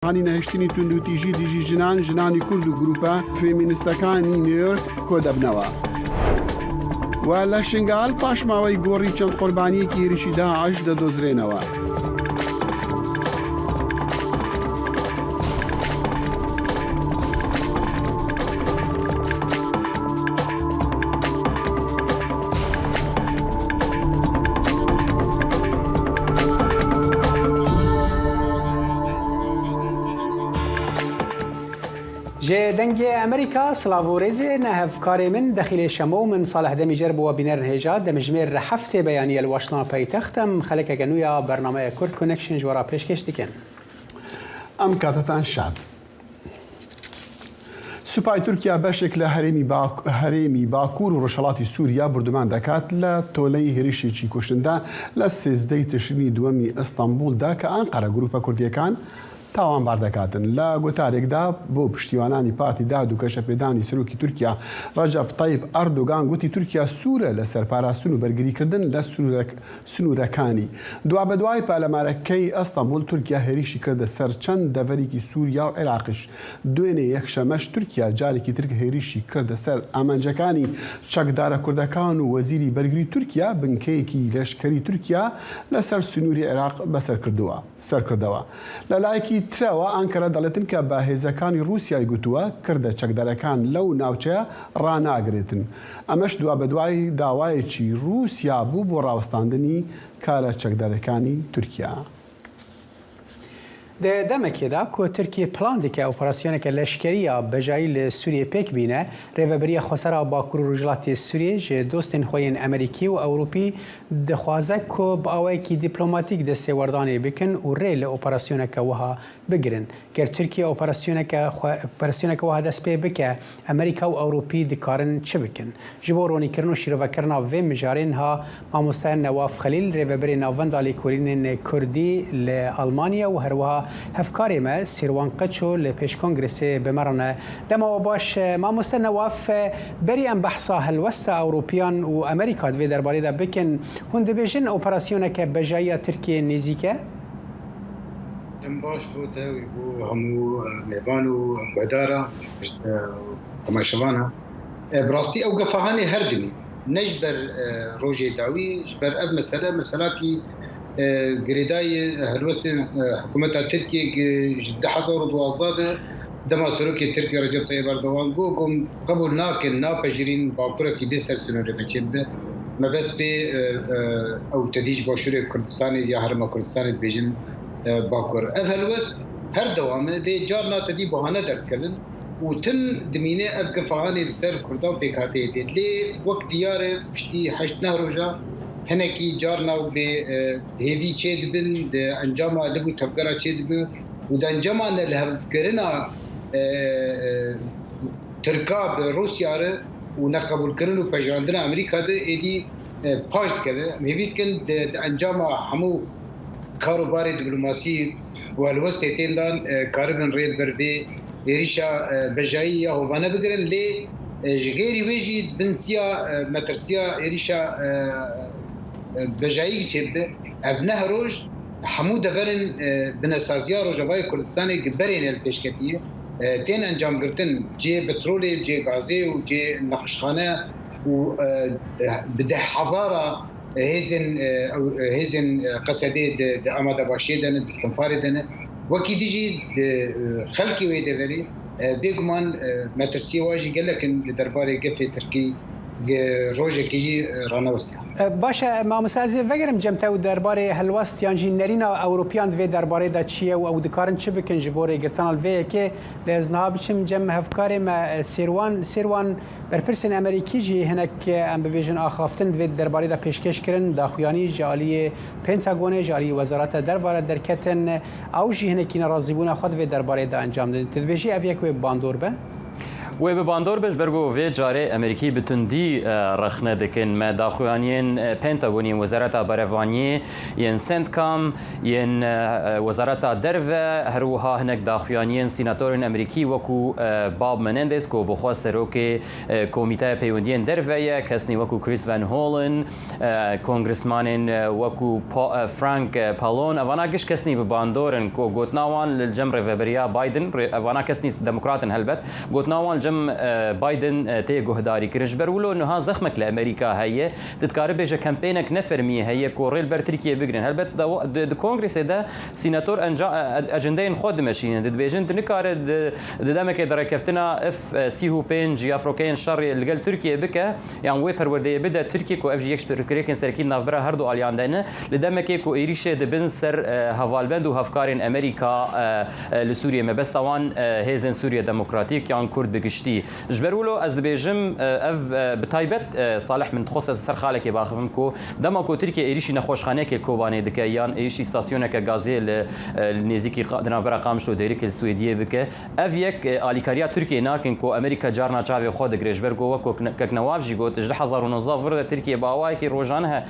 هانی نهشتنی تندوتیجی دیجی جنانی کرد و گروپا فیمینستەکانی نیویۆرک کۆ دەبنەوە. و لە شنگال پاشماوەی گۆڕی چەند قوربانیەکی هێرشی داعش دەدۆزرێنەوە. دنگ امریکا سلاوورز نهفکاری من داخل شمو من صالح دمیجر بو بینر هجاد دمجمیر هفته بیانیه الواشنا پایتختم خلک گنویا برنامه کرد کانکشن جورا پیشکش دیکن. ام کاتتان شاد. سوپای ترکیه بشکل هرمی باکور و رشلاتی سوریا بردمان دکات ل تولی هریشی چی کشنده ل 13 تشرینی دومی استانبول دا که انقره گروپ کردیکان تاوان باردەکاتن لە گوتارێکدا بۆ پشتیوانانی پارتی داد و کەشەپێدانی سەرۆکی تورکیا ڕەجەب تەیب ئەردۆگان گوتی تورکیا سوورە لە سەرپاراسون و بەرگریکردن لە سنوورەکانی. دوا بەدوای پارلەمانەکەی ئەستانبول تورکیا هێرشی کردە سەر چەند دەڤەرێکی سووریا و عێراقیش. دوێنێ یەکشەمەش تورکیا جارێکی تر هێرشی کردە سەر ئامانجەکانی چەکدارە کوردەکان و وەزیری بەرگری تورکیا بنکەیەکی لەشکەری تورکیا لەسەر سنووری عێراق سەرکردەوە. لەلایەکی ترەوە ئەنکەرە دەڵێتن کە بە هێزەکانی رووسیای گوتووە کردە چەکدارەکان لەو ناوچەیە ڕاناگرێتن. ئەمەش دوا بەدوای داوایەکی رووسیا بوو بۆ ڕاوەستاندنی کارە چەکدارەکانی تورکیا. دەمەکێدا کۆ ترکیە پلان دکە ئۆپەراسیۆنێکە لەشکریە بەژایی لە سووریە پێک بینە ڕێڤەبەریە خۆسەرا باکوور و ڕۆژهەڵاتی سووریە ژێ دۆستên خۆیان ئەمریکی و ئەوروپی دەخوازە کۆ بە ئاوایەکی دیپلۆماتیک دەستێوەردانێ بکەن و ڕێ لە ئۆپەراسیۆنەکە وەها بگرن. گەر تورکیە ئۆپەراسیۆنەکە وەها دەست پێ بکە ئەمریکا و ئەوروپی دکارن چ بکەن. ji bo ronîkirin û şîrovekirina vê mijarên ha mamosteyên Newaf Xelîl rêveberê navenda lêkolînên Kurdî li Almanya û herwiha hevkarê me Sîrwan Qeço li pêşkongresê bimerane. Dema baş mamoste Newaf berî em behsa helwesta Ewropiyan û Amerîka divê derbarê de bikin hûn dibêjin operasyoneke bejayiya Tirkiye nêzik e? Em baş bû te bû hemû mêvan û bedara temaşevana. براستی او گفاهانی هر دمی نجبر روجی داوی جبر اف مسئله مسئلاتی گریدای هلوست حکومت ترکیه جد 2012 دما سروکی ترکیه رجب طیب اردوغان گوگم قبول ناکن ناپجرین باکوره کی دستر سنوری بچید ما بس به او تدیج باشور کردستانی یا هرم کردستانی بیجن باکور اف هلوست هر دوامه دی جارنا تدی بهانه درد کردن وتم دمينه ابقى فعالي لسر كردا وبيكاتي دي لي وقت ديار بشتي حشت نهروجا هناكي جارنا بهيفي تشيد بن انجاما لبو تفكرا تشيد بن ودا انجاما لهفكرنا تركاب روسيا ونقبل كرنو بجراندنا امريكا دي ايدي باش كذا ميفيت كن انجاما حمو كاروباري دبلوماسي والوسطين دان كاربن ريد بربي هێریشە بەژایی یا هۆڤانە بگرن لێ ژگەیری وێژی بنسیە مەترسیە هێریشە بەژایی چێ بێ ئەڤ نەه ڕۆژ هەموو دەڤەرن بنەسازیە ڕۆژەڤای کوردستانی بەرێنە پێشکەتیە تێن ئەنجامگرتن جێ پەترۆلێ جێ گازێ و جێ نەخشخانە و بدە حەزارە هێزن قەسەدێ ئامادە باشیە دەنە دستنفارێ دەنە وكي ديجي خلقي ويدري بيجمان مترسي واجي قال لك درباري قفي تركي روجه كيجي رانا وستيا باشا ما مسازي فكرم جمتو درباري هلوستيان جينرينا اوروبيان في درباري دا تشيه او دكارن تشبكن جبوري قرتان الفي كي لازنها بشم جم هفكاري ما سيروان برپرسن امریکی جی هنک ام ببیجن آخافتن في درباري دا پیشکش کرن داخویانی جالی پنتاگون جالی وزارت درباره درکتن او جی هنکی ناراضی بونا خود في درباري دا انجام دادن تدویجی اویک و باندور به و به باندور بش برگو وی جاره امریکی بتندی رخنه دکن ما داخوانین پنتاگونی وزارت برفانی ین سنتکام ین وزارت درو هروها هنک داخوانین سیناتورین امریکی وکو باب منندس کو بخوا سروک کمیته پیوندین درویه کسنی وکو کریس ون هولن کنگرسمانین وکو فرانک پالون اوانا گش کسنی به باندورن کو گوتناوان للجم ریفبریا بایدن اوانا کسنی دموکراتن هلبت گوتناوان جم بايدن تي جهداري كرش برولو انه ها زخمك لامريكا هي تتكارب بيجا كامبينك نفرمي هي كوريل بر تركيا بيجرن هلبت د كونغرس ده سيناتور اجندين خود ماشين د بيجن تنكار دمك دركفتنا اف سيهو بين جي افروكين شر اللي قال تركيا بك يعني وي پروردي بدا تركيا كو اف جي اكس كريكن سركين نافبرا هردو الياندنا لدمك كو ايريشه د بنسر هفالبند وهفكارين امريكا لسوريا ما بس طبعا هيزن سوريا ديمقراطيك يعني كرد بگشتي جبرولو از دبيجم اف بتايبت صالح من تخصص سر خالك باخفم كو دمكو تركيا ايريشي نخوشخانه كوباني دكيان ايشي ستاسيونك غازي النيزيكي قدنا برا قامشو ديريك السويديه بك افيك اليكاريا تركيا ناكن كو امريكا جارنا تشافي خود جريشبرغو وكو كنواف جي قوت 2019 تركيا باواي كي روجانها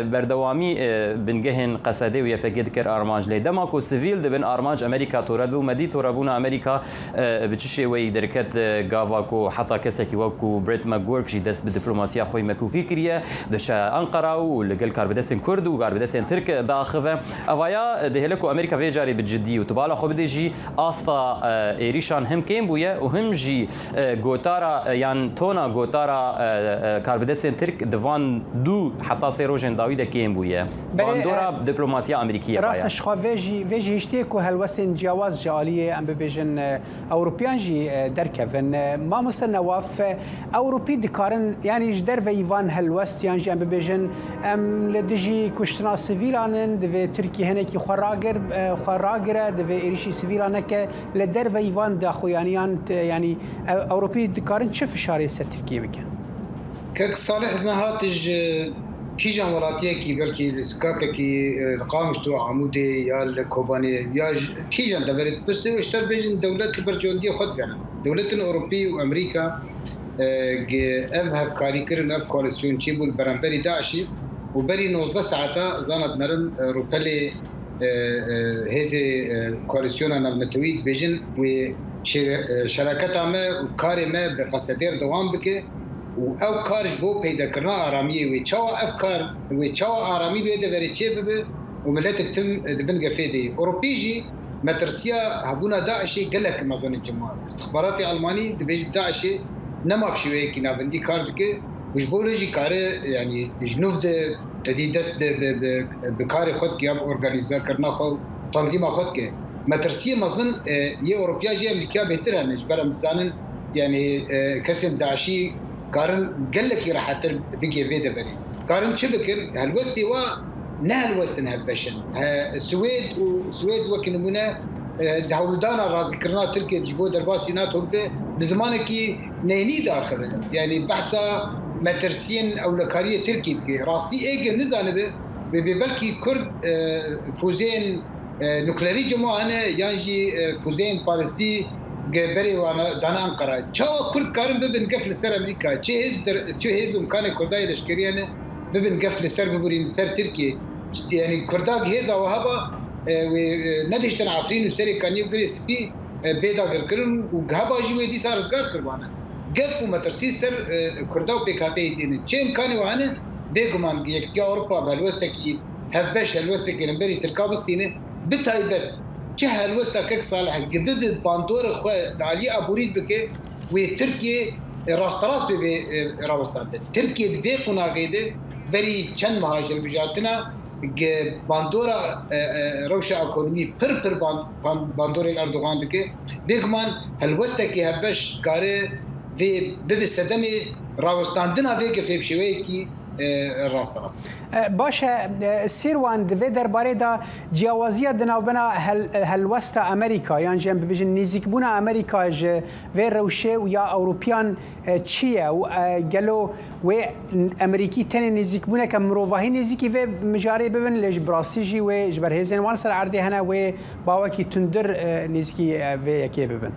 بردوامي بنجهن قصدي ويا بيدكر ارماج لي دمكو سيفيل دبن ارماج امريكا توربو مدي توربونا امريكا بتشي وي دركت غافاكو حتى كسكي وكو بريت ماغورك جي دس بالدبلوماسيه خوي مكوكي كريا دش انقره ولقل كاربدستن كرد وكاربدستن ترك داخفه افايا دهلكو امريكا في جاري بالجدي وتبالا خو بدي جي استا ايريشان هم كيم بويا وهم جي غوتارا يعني تونا غوتارا كاربدستن ترك دفان دو حتى سيروجن داويد كيم بويا باندورا دبلوماسيه امريكيه راس شخوا فيجي هشتيكو هالوستن جواز جاليه ام بيجن اوروبيان جي دركفن ما مستنواف اوروبي دكارن يعني جدر في ايفان هالوست يعني جنب بيجن ام لدجي كشتنا سيفيلان دفي تركي هناكي خراغر دفي ايريشي سيفيلانك لدر في ايفان داخو يعني اوروبي دكارن شف شاري سر تركيا بكن كك صالح نهاتج كي جمهوراتيه كي بلكي سكاكا كي قامش تو عمودي يا الكوباني يا كي جن دبرت بس اشتر بين دولات البرجونديه خد يعني دولات الاوروبيه وامريكا افهب كاريكرن اف كواليسيون تشيبول برامبري داعشي وبري 19 ساعه زانت نرم روبلي هذه كواليسيون انا المتويد بيجن وشراكتها ما وكاري ما بقصدير دوام بك او کارش بو پیدا کرنا آرامی و چاوا افکار و چاوا آرامی دویده وری چه ببه و ملت تم دبن گفیدی اوروبیجی مترسیا هبونا داعشی گلک مزن الجماعه استخبارات المانی دبیج داعشی نما بشوی کی نابندی کار دکه وجبولوجی کار يعني جنوب ده تدي دست بکار خود کی اب اورگانیزا کرنا خو تنظیم خود کی مترسیا مزن یہ اوروبیا جی امریکا بهتر ہے نجبر مزانن يعني كسم داعشي كارن قال لك راح بقي فيدا بري كارن شبكر هالوستي و نهل وستن هالبشن السويد والسويد وكنمونا دولدانا راز كرنا تركيا جبو درباسينات هبه بزمانك نيني داخل يعني بحثا مترسين او لكاريه تركيا راستي ايجل نزانبه ببلكي كرد فوزين نوكليري جماعه يانجي فوزين بارستي بري وانا دانا انقره چاوا كرد كارن ببن قفل سر امريكا چه امكان كرداي لشكريانه ببن قفل سر ببورين سر تركيا يعني كرداك هيزا وهبا وندشتن عفرين وسري كان يقدر يسبي بيدا غركرن وغابا جوي دي صار رزقار كربانا قف ومترسي سر كرداو بكاتي دين چه امكان وانا بيغمان يكتيا اوروبا بالوستكي هبش الوستكي نمبري تركابستينه بتايبر جه الوسطى كك صالح جدد باندور خو علي ابوريد بك وتركيا راستراس براوستان تركيا دي قنا قيده بري چن مهاجر بجاتنا باندورا روشا ايكونومي پر باندور اردوغان دك بيغمان الوسطى كي هبش قاره في بسدمي راوستان دنا في كيف شوي كي راست باشه سیروان دوی درباره دا جوازیت دنابنا هالوسط امریکا یعنی جنب بجن نزیک بونا امریکا ج و روشه و یا اوروپیان چیه و گلو و امریکی تن نزیک بونا که مروفاهی نزیکی و مجاری ببن لج براسیجی و جبر هزین وان سر عرضی هنا و باوکی تندر نزیکی و یکی ببن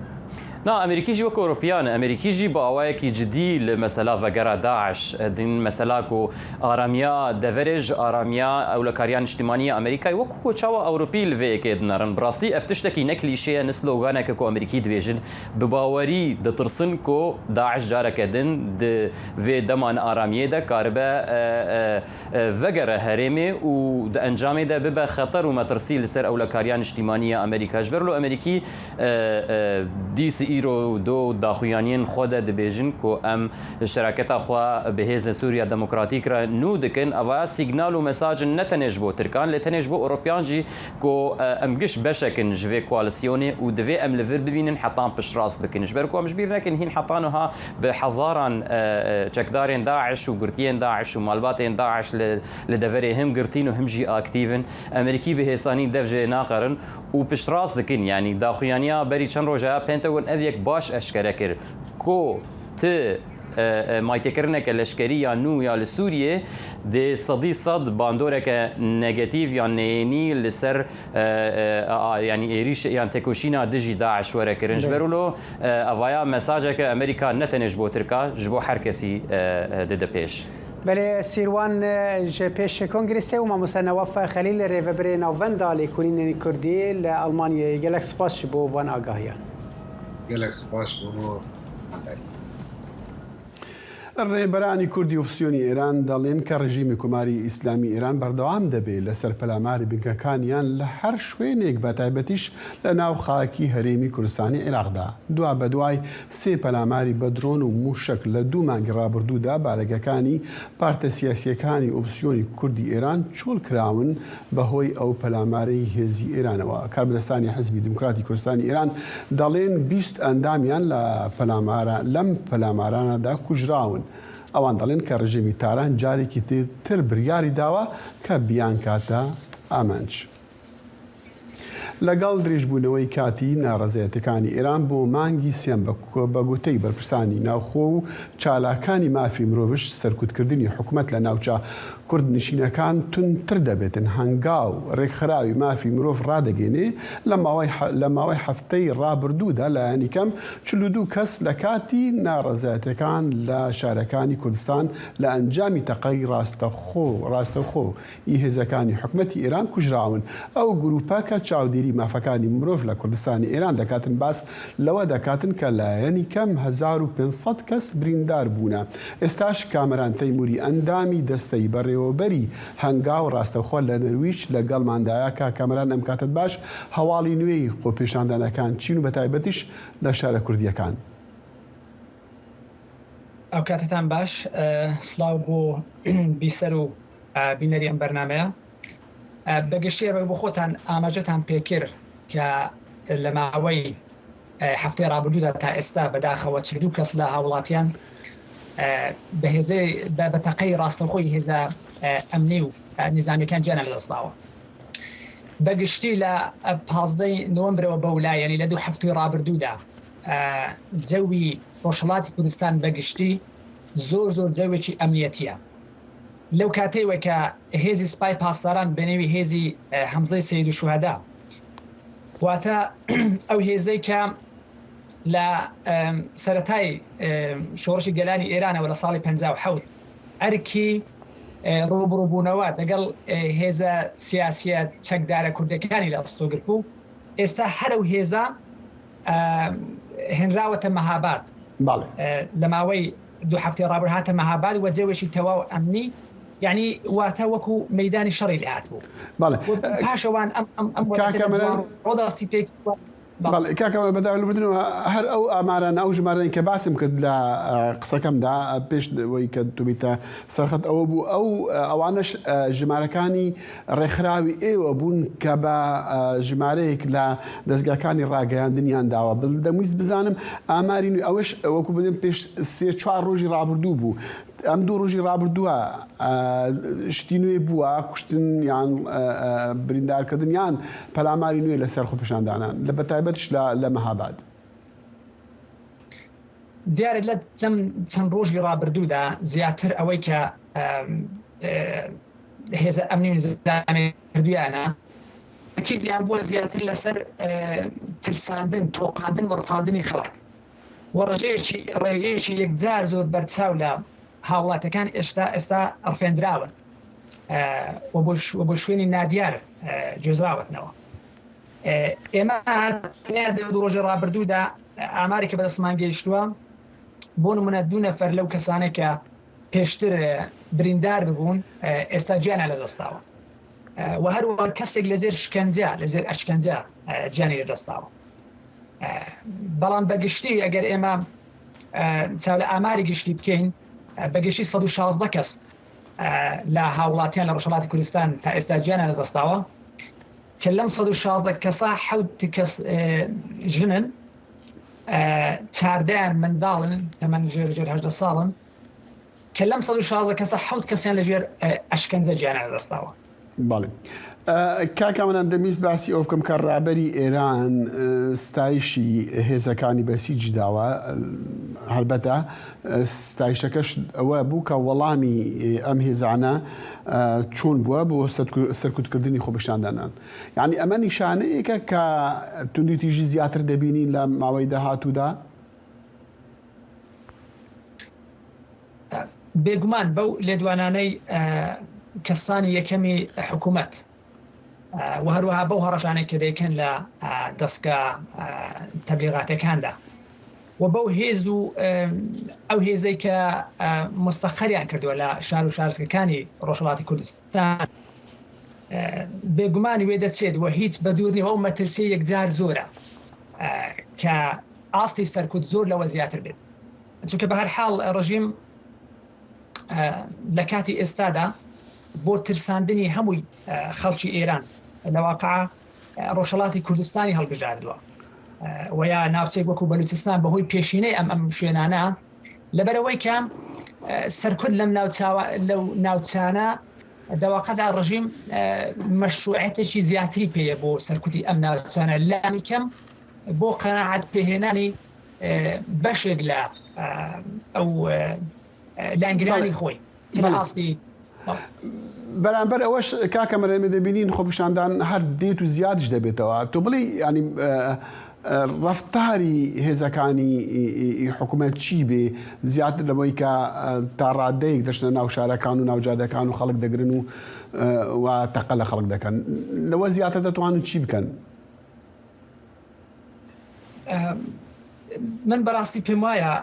نا امریکیجی وک اروپیان امریکیجی با اوایکی جدی لمساله وگرا داعش دین مساله کو آرامیا دورج آرامیا اولکاریان اجتماعی امریکای وک چاوا اوروپی لوی کدنرن براستی افتشتکی نکلیشه نسلوگانه کو امریکی دویجن بباوری د ترسن کو داعش جارکدن د و دمان آرامیه ده کاربه وگرا هرمه و د انجام ده به خطر و مترسیل سر اولکاریان اجتماعی امریکا جبرلو امریکی دیس ایرو دو داخویانین خود دبیجن کو ام شراکت خوا بهز سوریا دموکراتیک را نو دکن اوا سیگنال و مساج نتنج بو ترکان لتنج بو اوروبیان جی کو ام گش بشکن جوی کوالسیونی و دوی ام لفر ببینن حطان پش راس بکن جبر کو مش بیر لكن هين حطانها بحزاران چکدارین داعش و گرتین داعش و مالباتین داعش لدفری هم گرتین و هم جی اکتیفن امریکی بهسانی دفجه ناقرن و پش راس دکن يعني داخویانیا بری چند روزا پنتاگون اویک باش اشکره کر کو ت مایتکرنه که لشکری یا نو یا لسوریه ده صدی صد باندوره که نگاتیو یا نینی لسر يعني ایریش یا تکوشینا دجی داعش وره کرن جبرولو اوایا مساجه که امریکا نتنج بو ترکا جبو هر کسی ده پیش بله سیروان پیش کنگرس و ما نواف خلیل ریوبری نووندا لیکونین کردی لالمانیا گلک سپاس بو وان آگاهیان گلک سپاس بو ڕێبەرانی کوردی ئۆپسیۆنی ئێران دەڵێن کە ڕژیمی کوماری ئیسلامی ئێران بەردەوام دەبێت لەسەر پەلاماری بنکەکانیان لە هەر شوێنێک بە تایبەتیش لە ناو خاکی هەرێمی کوردستانی عێراقدا. دوا بە دوای سێ پەلاماری بە درۆن و موشک لە 2 مانگی ڕابردوودا بارگەکانی پارتە سیاسیەکانی ئۆپسیۆنی کوردی ئێران چۆڵ کراون بەهۆی ئەو پەلامارەی هێزی ئێرانەوە. کاربدەستانی حزبی دموکراتی کوردستانی ئێران دەڵێن 20 ئەندامیان لەم پەلامارانەدا کوژراون. ئەوان دەڵێن کە ڕژیمی تاران جارێکی تر بریاری داوە کە بیان کاتە ئامانج. لەگەڵ درێژبوونەوەی کاتی ناڕەزایەتەکانی ئێران بۆ مانگی سێم بە گوتەی بەرپرسانی ناوخۆ و چالاکانی مافی مرۆڤش سەرکوتکردنی حکوومەت لە ناوچە کورد نشینەکان تونتر دەبێتن هەنگاو ڕێکخراوی مافی مرۆڤ ڕادەگەێنێ لە ماوەی هەفتەی ڕابردوودا لایەنی کەم 42 کەس لە کاتی ناڕەزایەتەکان لە شارەکانی کوردستان لە ئەنجامی تەقەی ڕاستەوخۆ هێزەکانی حکوومەتی ئێران کوژراون. ئەو گروپە کە چاودێری مافەکانی مرۆڤ لە کوردستانی ئێران دەکاتن باس لەوە دەکاتن کە لایەنی کەم 1500 کەس بریندار بوونە. ئێستاش کامەران تەیموری ئەندامی دەستەی بەڕێوەبەری هەنگاو ڕاستەوخۆ لە نەرویج لەگەڵماندایە کە کامەران ئەم کاتت باش هەواڵی نوێی خۆپێشاندانەکان چین و بەتایبەتیش لە شارە کوردیەکان. ئەو کاتتان باش سلااو بۆ بیسەر و بینەری ئەم بەرنامەیە بەگشتی ڕۆی بۆ خۆتان ئاماژەتان پێکرد کە لە ماوەی هەفتەی ڕابردوودا تا ئێستا بەداخەوە 42 کەس لە هاوڵاتیان بە تەقەی ڕاستەوخۆی هێزە ئەمنی و نظامیەکان گیانە لەدەستداوە. بەگشتی لە 15 نۆمبرەوە بەولایەنی لە 2 هەفتەی ڕابردوودا جەوی ڕۆژهەڵاتی کوردستان بەگشتی زۆر جەوێکی ئەمنیەتیە. لەو کاتەیەوە کە هێزی سپای پاسداران بەنێوی هێزی هەمزەی سەید شوهەدا واتە ئەو هێزەی کە لە سەرەتای شۆڕشی گەلانی ئێرانەوە لە ساڵی 57 ئەرکی ڕوبڕووبوونەوە دەگەڵ هێزە سیاسیە چەکدارە کوردەکانی لە ئەستۆگرت بوو. ئێستا هەرو هێزە هێنراوەتە مەهاباد لە ماوەی 2 هەفتەی ڕابردوو هاتە مەهاباد و جێوێکی تەواو ئەمنی یعنی واتە وەکو مەیدانی شەڕی لە هات بوو. پاشەوان ڕۆداستی پێک کاکە بەداول بدنەوە هەر ئەو ئاماران ئەو ژمارەی کە باسم کرد لە قسەکەمدا پێشەوەی کە توبیتە سەرخەت ئەوە بوو ئەوانش ژمارەکانی ڕێکخراوی ئێوە بوون کە بە ژمارەیەک لە دەستگاکانی ڕاگەیاندنیان داوە. دەمویست بزانم ئاماری نوێ ئەوەش وەکو بدەم پێش 3-4 ڕۆژی ڕابردوو بوو. ئەم 2 ڕۆژی ڕابردووە شتی نوێ بووە کوشتن یان بریندارکردن یان پەلاماری نوێ لەسەر خۆپێشاندانان لە بەتایبەتش لە مەهاباد. دیارە لە چەند ڕۆژی ڕابردوودا زیاتر ئەوەی کە هێزە ئەمنی و نظامی کردویانە کیزیان بووە زیاتر لەسەر ترساندن تۆقاندن و ڕفاندنی خەڵک ڕێژەیەکی یەکجار زۆر بەرچاو لە هاوڵاتەکان ئێستا ئەڕفێنراون بۆ شوێنی نادیار جێزراوەتنەوە. ئێمە ڕۆژە ڕابردوودا ئامارێکە بەدەستمان گەیشتووە بۆ نمونە 2 نەفەر لەو کەسانە کە پێشتر بریندار ببوون ئێستا گیانە لەدەستاوە و هەروەها کەسێک لەژێر شکنجە لەژێر ئەشکەنجە گیانی لەدەستاوە. بەڵام بەگشتی ئەگەر ئێمە چاو لە ئاماری گشتی بکەین بەگشتی 116 کەس لە هاوڵاتیان لە ڕۆژهەڵاتی کوردستان تا ئێستا گیانە لەدەستاوە کە لەم 116 کەسە 7 کەس ژنن 14 منداڵن تەمەن ژێر 18 ساڵن کە لەم 116 کەسە 7 کەسیان لەژێر ئەشکەنجە گیانە لەدەستاوە. باڵێ کاکە منە دەمیست باسی ئەو بکەم کە ڕابەری ئێران ستایشی هێزەکانی بەسیج داوە هەربەتە ستایشەکەش ئەوە بوو کە وەڵامی ئەم هێزانە چۆن بووە بۆ سەرکوتکردنی خۆپیشاندانان. یعنی ئەمە نیشانەیەکە کە توندیتیژی زیاتر دەبینین لە ماوەی داهاتوودا؟ بێگومان بەو لێدوانانەی کەسانی یەکەمی حکوومەت و هەروەها بەو هەڕەشانێک کە دەیکەن لە دەستگا تەبلیغاتەکاندا و بەو هێز و ئەو هێزەی کە مستەخەریان کردووە لە شار و شارستەکانی ڕۆژهەڵاتی کوردستان بێگومانی وێ دەچێت و هیچ بەدوورنی ئەو مەترسی یەکجار زۆرە کە ئاستی سەرکوت زۆر لەوە زیاتر بێت چونکە بە هەر حاڵ ڕژیم لە کاتی ئێستادا بۆ ترساندنی هەمووی خەڵکی ئێران لەواقع ڕۆژهەڵاتی کوردستانی هەڵبژاردووە و یا ناوچەیەک وەکو بەلوچستان بەهۆی پێشینەی ئەم شوێنانە لەبەرەوەی کە سەرکوت لەم ناوچانە دەواقعدا ڕژیم مەشروعەتێکی زیاتری پێیە بۆ سەرکوتی ئەم ناوچانە لامی کەم بۆ قەناعەت پێهێنانی بەشێک لە ئەو لانگرانی خۆی ئاستی بەرامبەر ئەوەش کاکە مەرەمە دەبینین خۆپیشاندان هەر دێت و زیادش دەبێتەوە تۆ بڵێ ینی ڕەفتاری هێزەکانی حکوومەت چی بێ زیاتر لەوەی کە تا ڕادەیەک دەچنە ناو شارەکان و ناوجادەکان و خەڵک دەگرن و تەقە لە خەڵک دەکەن لەوە زیاتر دەتوانن چی بکەن؟ من بەڕاستی پێم وایە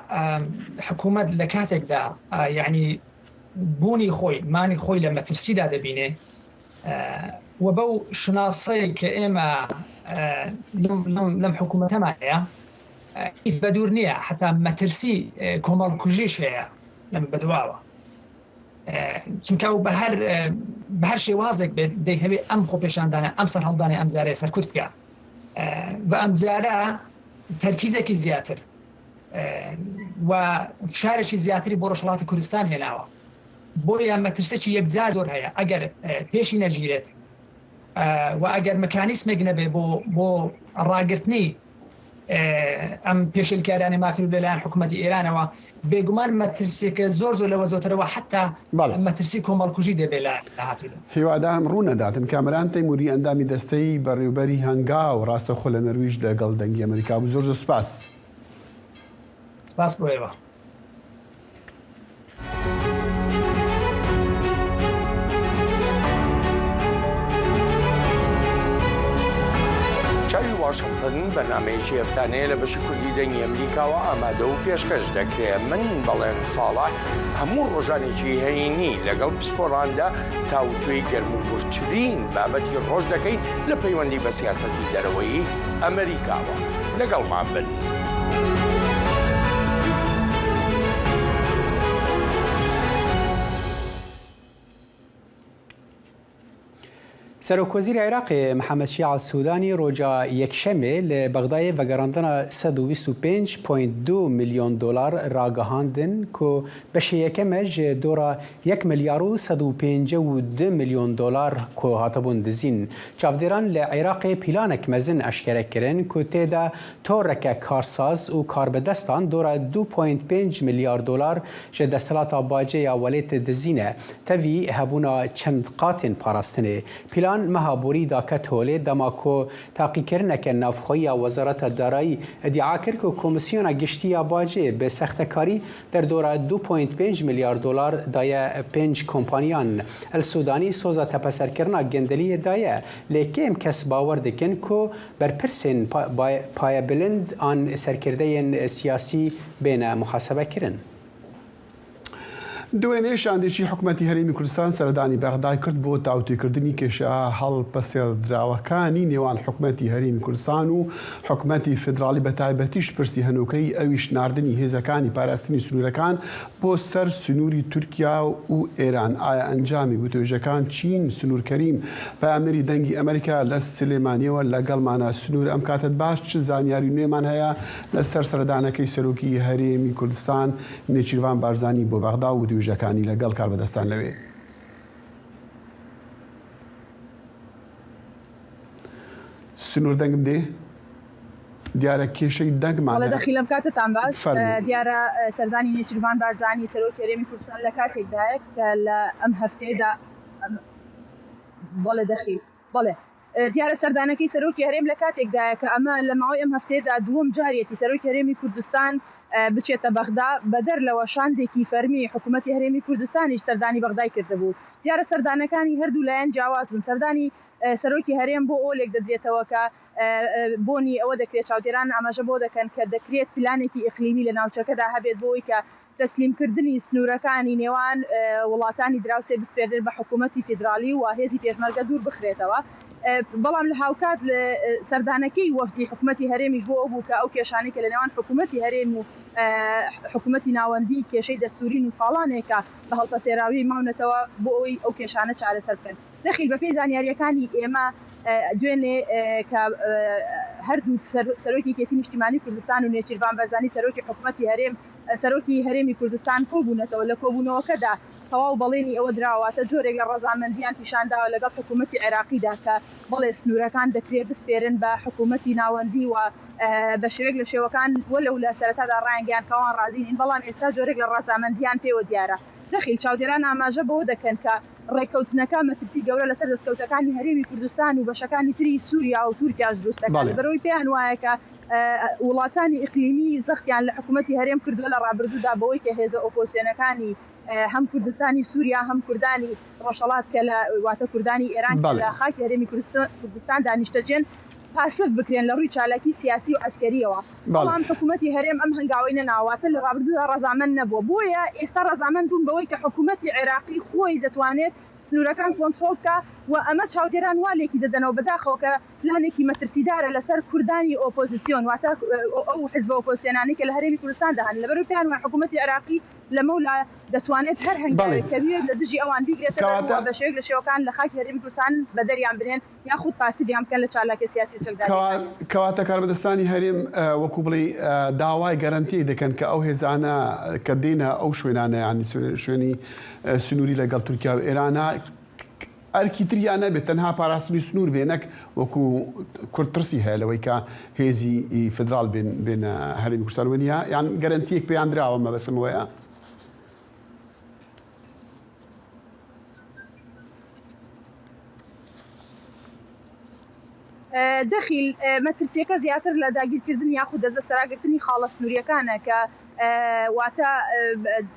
حکوومەت لە کاتێکدا یعنی بوونی خۆی مانی خۆی لە مەترسیدا دەبینێ و بەو شناسەی کە ئێمە لەم حکوومەتەمانەیە هیچ بەدوور نییە حتا مەترسی کۆمەڵکوژیش هەیە لەم بەدواوە چونکە و بە هەر شێوازێک بێت دەیهەوێت ئەم خۆپێشاندانە ئەم سەر هەڵدانی ئەم جارەیە سەرکوت بکە بە ئەم جارە تەرکیزێکی زیاتر و فشارێکی زیاتری بۆ ڕۆژهەڵاتی کوردستان هێناوە بۆیە مەترسێکی یەکجار زۆر هەیە ئەگەر پێشی نەگیرێت و ئەگەر مەکانیسمێک نەبێ بۆ ڕاگررتنی ئەم پێشلکارانی مافی لەلایەن حکوومەتی ئێرانەوە بێگومان مەترسێکە زۆر لەوە زۆترەوە حتا مەترسی کۆمەڵکوژی دەبێت لە هاتوودا. هیوادارم ڕوونەداتن کامەران تەیموری ئەندامی دەستەی بەڕێوبەری هەنگا و ڕاستەخۆ لە نەرویج لەگەڵ دەنگی ئەمریکا بوو زۆر سوپاس. سپاس بۆ ئێوە. واشنگتن بەنامەیەکی هەفتانەیە لە بەشی کوردی دەنگی ئەمریکاوە ئامادە و پێشکەش دەکرێت. من بەڵێن ساڵح هەموو ڕۆژانێکی هەینی لەگەڵ پسپۆڕاندا تاوتوێی گەرموگورترین بابەتی ڕۆژ دەکەین لە پەیوەندی بە سیاسەتی دەرەوەی ئەمریکاوە. لەگەڵمان بن. سەرۆکوەزیری عێراقی محەممەد شیع السودانی ڕۆژە یەکشەمێ لە بەغدایە بەگەڕاندنە 125.2 میلیۆن دلار ڕاگەهاندن کە بەشە یەکەمەش دۆرە 1 ملیار و 152 میلیۆن دلار کۆ هاتەبوون دزین. چاودێران لە عێراقی پیلانێک مەزن ئەشکەرەکردن کە تێدا تۆڕێکە کارساز و کاربەدەستان دۆرە 2.5 میلیارد دلار ژە دەسەڵاتە باجەیە وەلێت دزینە تەوی هەبوونە چەند قاتین پاراستنێ. پیلان ئێران مەهابووری دا کە تۆلێ دەما کۆ تاقیکردنەکە نافخۆیی وەزارەتە دارایی ئەدعا کرد و کۆمسیۆنە گشتیە باجێ بە سەختەکاری دەردۆرە 2.5 میلیارد دلار دایە 5 کۆمپانیان ئەلسودانی سۆزە تەپەسەرکردنا گەندەلیە دایە لێکێم کەس باوەڕ دەکەن کۆ بەرپرسên پایە بلند ئان سەرکردەیەن سیاسی بێنە محاسبەکردن. دوێنێ شاندێکی حکوومەتی هەرێمی کوردستان سەردانی بەغدای کرد بۆ تاوتوێکردنی کێشە هەڵپەسێردراوەکانی نێوان حکوومەتی هەرێمی کوردستان و حکوومەتی فدرالی بە تایبەتیش پرسی هەنووکەی ئەویش ناردنی هێزەکانی پاراستنی سنوورەکان بۆ سەر سنووری تورکیا و ئێران. ئایا ئەنجامی وتۆژەکان چین سنوورکەریم پامەری دەنگی ئەمریکا لە سلێمانیەوە لەگەڵمانە سنوور ئەم کاتت باش چ زانیاری نوێمان هەیە لەسەر سەردانەکەی سەرۆکی هەرێمی کوردستان نێچیروان بارزانی بۆ بەغدا و وتۆژەکانی لەگەڵ کاربەدەستان لەوێ. سنوور دەنگم دێ دیارە کێشەی دەنگمان دەخی لەم کاتتان باش دیارە سەردانی نێچیروان بارزانی سەرۆکی هەرێمی کوردستان لە کاتێکدایە کە لە ئەم هەفتەیەدا بەڵێ دەخی بەڵێ دیارە سەردانەکەی سەرۆکی هەرێم لە کاتێکدایە کە ئەمە لە ماوەی ئەم هەفتەیەدا دووەم جارێتی سەرۆکی هەرێمی کوردستان بچێتە بەغدا بەدەر لەوە شاندێکی فەرمی حکوومەتی هەرێمی کوردستانیش سەردانی بەغدای کردبوو. دیارە سەردانەکانی هەردوو لایەن جیاواز بوون. سەردانی سەرۆکی هەرێم بۆ ئەوەلێک دەدرێتەوە کە بۆنی ئەوە دەکرێت چاودێران ئاماژە بۆ دەکەن کە دەکرێت پلانێکی ئیقلیمی لە ناوچەکەدا هەبێت بۆی کە تەسلیمکردنی سنوورەکانی نێوان وڵاتانی دراوسێ بسپێردن بە حکوومەتی فیدرالی و هێزی پێشمەرگە دوور بخرێتەوە. بەڵام لە هاوکات لە سەردانەکەی وەفدی حکوومەتی هەرێمیش بۆ ئەو بوو کە ئەو کێشانەی کە لە نێوان حکوومەتی هەرێم و حکوومەتی ناوەندی کێشەی دەستورین و ساڵانێکە بە هەڵپەسێراوی ماونەتەوە بۆ ئەوی ئەو کێشانە چارەسەر بکەن. دەخیل بەپێی زانیاریەکانی ئێمە دوێنێ کە هەردوو سەرۆکی کێتی نیشتیمانی کوردستان و نێچیروان بەرزانی سەرۆکی حکوومەتی هەرێم سەرۆکی هەرێمی کوردستان کۆبوونەتەوە لە کۆبوونەوەکەدا تەواو بەڵێنی ئەوە دراواتە جۆرێک لە ڕەزامەندیان پیشانداوە لەگەڵ حکوومەتی عێراقیدا کە بەڵێ سنوورەکان دەکرێت بسپێرن بە حکوومەتی ناوەندی و بە شێوەیەک لە شێوەکان وەلەو لە سەرەتادا ڕایانگەیان کەوان ڕازین بەڵام ئێستا جۆرێک لە ڕەزامەندیان پێوە دیارە. دەخیل چاودێران ئاماژە بەوە دەکەن کە ڕێککەوتنەکە مەترسی گەورە لەسەر دەستکەوتەکانی هەرێمی کوردستان و بەشەکانی تری سووریا و تورکیا دروست دەکات بەرەوەی پێیان وایە کە وڵاتانی ئیقلیمی زەختیان لە حکوومەتی هەرێم کردووە لە ڕابردوودا بەوەی کە هێزە ئۆپۆزیسیۆنەکانی هەم کوردستانی سووریا هەم کوردانی ڕۆژهەڵات کە لە واتە کوردانی ئێران لە خاکی هەرێمی کوردستان دانیشتەجێن پاسف بکرێن لە ڕووی چالاکی سیاسی و ئەسکەریەوە. بەڵام حکوومەتی هەرێم ئەم هەنگاوی نەناواتە لە ڕابردوودا ڕەزامەند نەبووە. بۆیە ئێستا ڕەزامەند بوون بەوەی کە حکوومەتی عێراقی خۆی دەتوانێت سنوورەکان کۆنترۆڵ بکە و ئەمە چاودێران والێکی دەدەنەوە بەداخەوە کە پلانێکی مەترسیدارە لەسەر کوردانی ئۆپۆزیسیۆن واتە ئەو حزب ئۆپۆزیسیۆنانی کە لە هەرێمی کوردستان دەهەن لەبەر پێیان وایە حکوومەتی عێراقی لەمەولا دەتوانێت هەر هەنگاوێک کەوێت لە دژی ئەوان بیگرێتەوە بە شێوەیەک لە شێوەکان لە خاکی هەرێمی کوردستان بەدەریان بنێن یاخود پاسیبیان بکەن لە چالاکی سیاسی کەواتە کاربەدەستانی هەرێم وەکو بڵێ داوای گەرانتی دەکەن کە ئەو هێزانە کە دێنە ئەو شوێنانە ینی شوێنی سنووری لەگەڵ تورکیا و ئێرانە ئەرکی تریان نەبێت تەنها پاراستنی سنوور بێنەک وەکو کورتترسی هەیە لەوەی کە هێزی فدرال بێنە هەرێمی کوردستان وەنیە یان گەرانتیەک پێیان دراوە مەبەسمەوەیە. دەخیل مەترسیەکە زیاتر لە داگیرکردن یاخود دەستە سەراگرتنی خاڵە سنووریەکانە کە واتە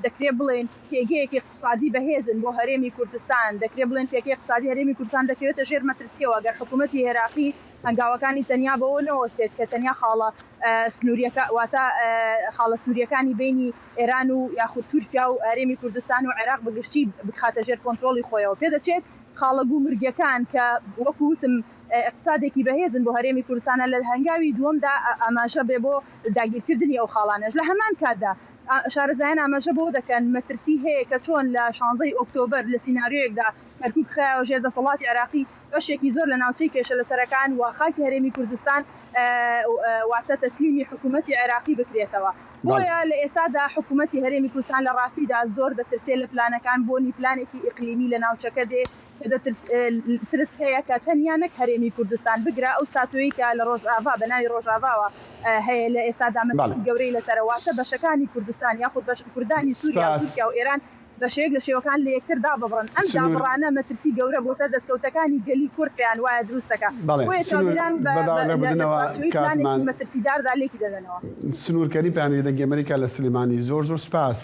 دەکرێت بڵێن پێگەیەکی اقتصادی بەهێزن بۆ هەرێمی کوردستان دەکرێت بڵێن پێگەی اقتصادی هەرێمی کوردستان دەکەوێتە ژێر مەترسیەوە گەر حکوومەتی عێراقی هەنگاوەکانی تەنیا بەوە نەوەستێت کە تەنیا خاڵە سنووریەکە واتە خاڵە سنووریەکانی بینی ئێران و یاخود تورکیا و هەرێمی کوردستان و عێراق بەگشتی بخاتە ژێر کۆنترۆڵی خۆیەوە پێدەچێت خاڵە بوومرگەکان کە وەکوتم اقتصادێکی بەهێزن بۆ هەرێمی کوردستانە لە هەنگاوی دووەمدا ئاماژە بێ بۆ داگیرکردنی ئەو خاڵانەش لە هەمان کاتدا شارەزایان ئاماژە بۆ دەکەن مەترسی هەیە کە چۆن لە 16 ئۆکتۆبەر لە سیناریۆیەکدا کەرکووک خایەوە ژێر دەسەڵاتی عێراقی بەشێکی زۆر لە ناوچەی کێشە لەسەرەکان و خاکی هەرێمی کوردستان واتە تەسلیمی حکوومەتی عێراقی بکرێتەوە. بۆیە لە ئێستادا حکوومەتی هەرێمی کوردستان لە ڕاستیدا زۆر دەترسێت لە پلانەکان بۆنی پلانێکی ئیقلیمی لە ناوچەکە دێ ترس هەیە کە تەنیا نەک هەرێمی کوردستان بگرە ئەو ساتۆیی کە لە ڕۆژئاوا بەناوی ڕۆژئاواوە هەیە لە ئێستادا مەترسی گەورەی لەسەرەواتە بەشەکانی کوردستان یاخود بەش کوردانی سووریا و تورکیا و ئێران بەشەیەک لە شێوەکان لە یەکتر دابڕن ئەم دابڕانە مەترسی گەورە بۆتە دەستکەوتەکانی گەلی کورتیان وایە دروستەکە مەترسیداردا لێکی دەدەنەوە. سنوورکەری پامێری دەنگی ئەمریکا لە سلێمانی زۆر سوپاس.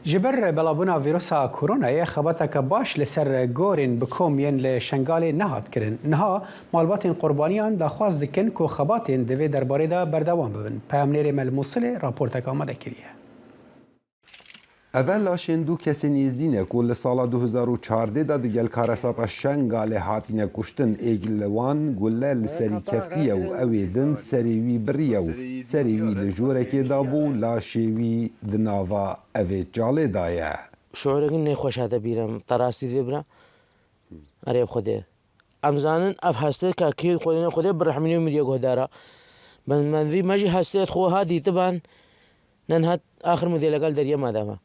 جبر بەڵابوونا ڤیرۆسا کۆرۆنایە خەباتەکە باش لەسەر گۆرên bi komên li şengalê nehat kirin. Niha malbatên qurbaniyan daxwaz dikin ku xebatên divê derbarê de berdewam bibin. Peyamnêrê me li Mosilê raporteka me de kiriye. Evel laşên du kesên êzdîne ku li sala 2014 de digel karesata Şengalê hatine kuştin êk li wan gulle li serî keftiye û ew ê din serê wî biriye û serê wî li jorekê dabû laşê wî di nava evê calê da ye. Şorekî nêxweş hate bîrem terastî divê bira erê Xwedê. Em zanin ev hesteka kê Xwedê bi rehmînê û midiya guhdara. Me vî me jî hesteyek xwe ha dîtiban nenhat axir midê legal deriyê me dema.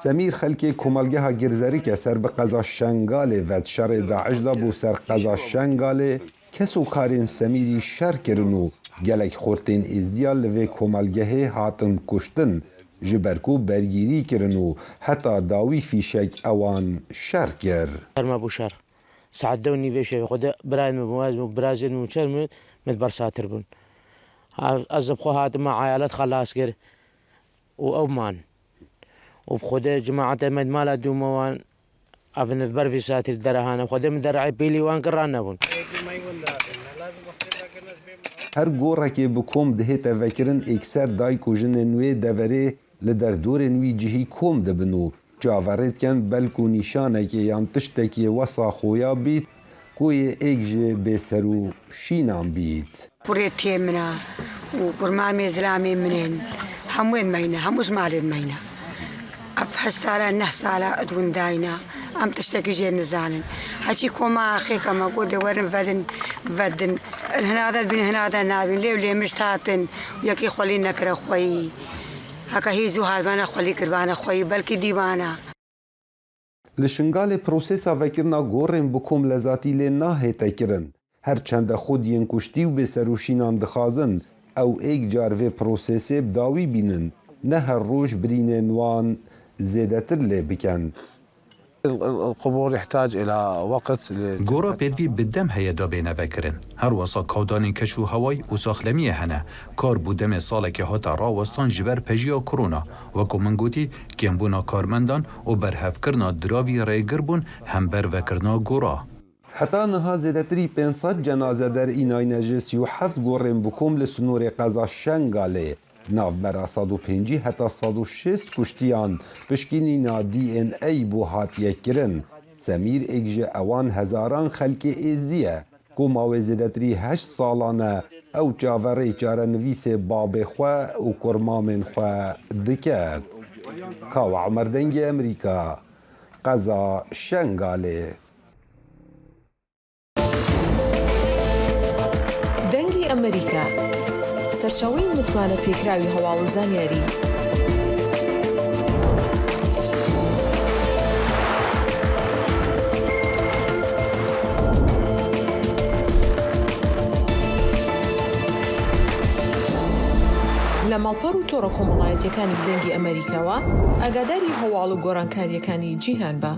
Semîr xelkê komelgeha girzerîke ser bi qeza Şengalê vet şerê Daeş da bû ser qeza Şengalê kesokarên Semîrî şer kirin û gelek xortên êzdiya li vê komelgehê hatin kuştin ji ber ku bergîrî kirin û heta dawî fîşek ewan şer kir. Erme bû şer. Saet 2 şevê Xwedê birayên min wez min birazên min çer min min bersatir bûn. Ez bi xwe hatime eyalet xelas kir û ew man. و بخوده جماعت امد مالا دوموان افن برفي ساتر درهانه خوده من درعي بيلي وان قران نبون هر گورکê bi kom dihête vekirin ekser dayk û jinên wê deverê li derdorên wî cihî kom dibin û caverêtken belkû nîşanekê yan tiştekê wesa xoya bît ku yê êk ji bêser û şînan bît. Kurê tê min e û kurmamê zilamê min ên hemûên me ne hemû ji malên me ne. Ev 8 sala 9 sala edwin dayna em tiştekî jê nizanin. Heçî koma xêka me got de werin vedin hina de bîn hina de nabîn lêv lê mişt hatin yekî xwelî nekire xweyî heka hî zû halbana xwelî kirbana xweyî belkî dîvana. Li Şingalê prosesa vekirina gorên bi kom lezatî lê nahête kirin. Her çende xwediyên kuştî û bêserûşînan dixwazin ew êk car vê prosesê bi dawî bînin ne her roj birînên wan زێدەتر لێ بکەن. القبور يحتاج إلى وقت. گۆڕا پێوی بدەم هەیە دا بێنەڤەکردن هەروەسا کاودانên keş û hewayî û saxlemiye hene kar bû demê salekê hata rawestan ji ber pejiya korona wekû min gotî kêmbûna karmendan û berhevkirina diravî rêgir bûn hembervekirina gora. Heta niha zêdetirî 500 cenaze derînayne ji 37 gorên bi kom li sunûrê qeza Şengalê navbera 105 heta 106 kuştiyan pişkînîna DNA bû hatiye kirin. Semîr êk ji ewan hezaran xelkê êzdiye ku mawê zêdetirî 8 salan e ew çaverê çarenivîsê babê xwe û kurmamên xwe diket. Kawa Emer dengê Emerîka qeza Şengalê. دەنگی ئەمریکا سەرچاوەی متمانە پێکراوی هەواڵ و زانیاری لە ماڵپەڕ و تۆڕە کۆمەڵایەتیەکانی دەنگی ئەمریکاوە ئاگاداری هەواڵ و گۆڕانکاریەکانی جیهان بە.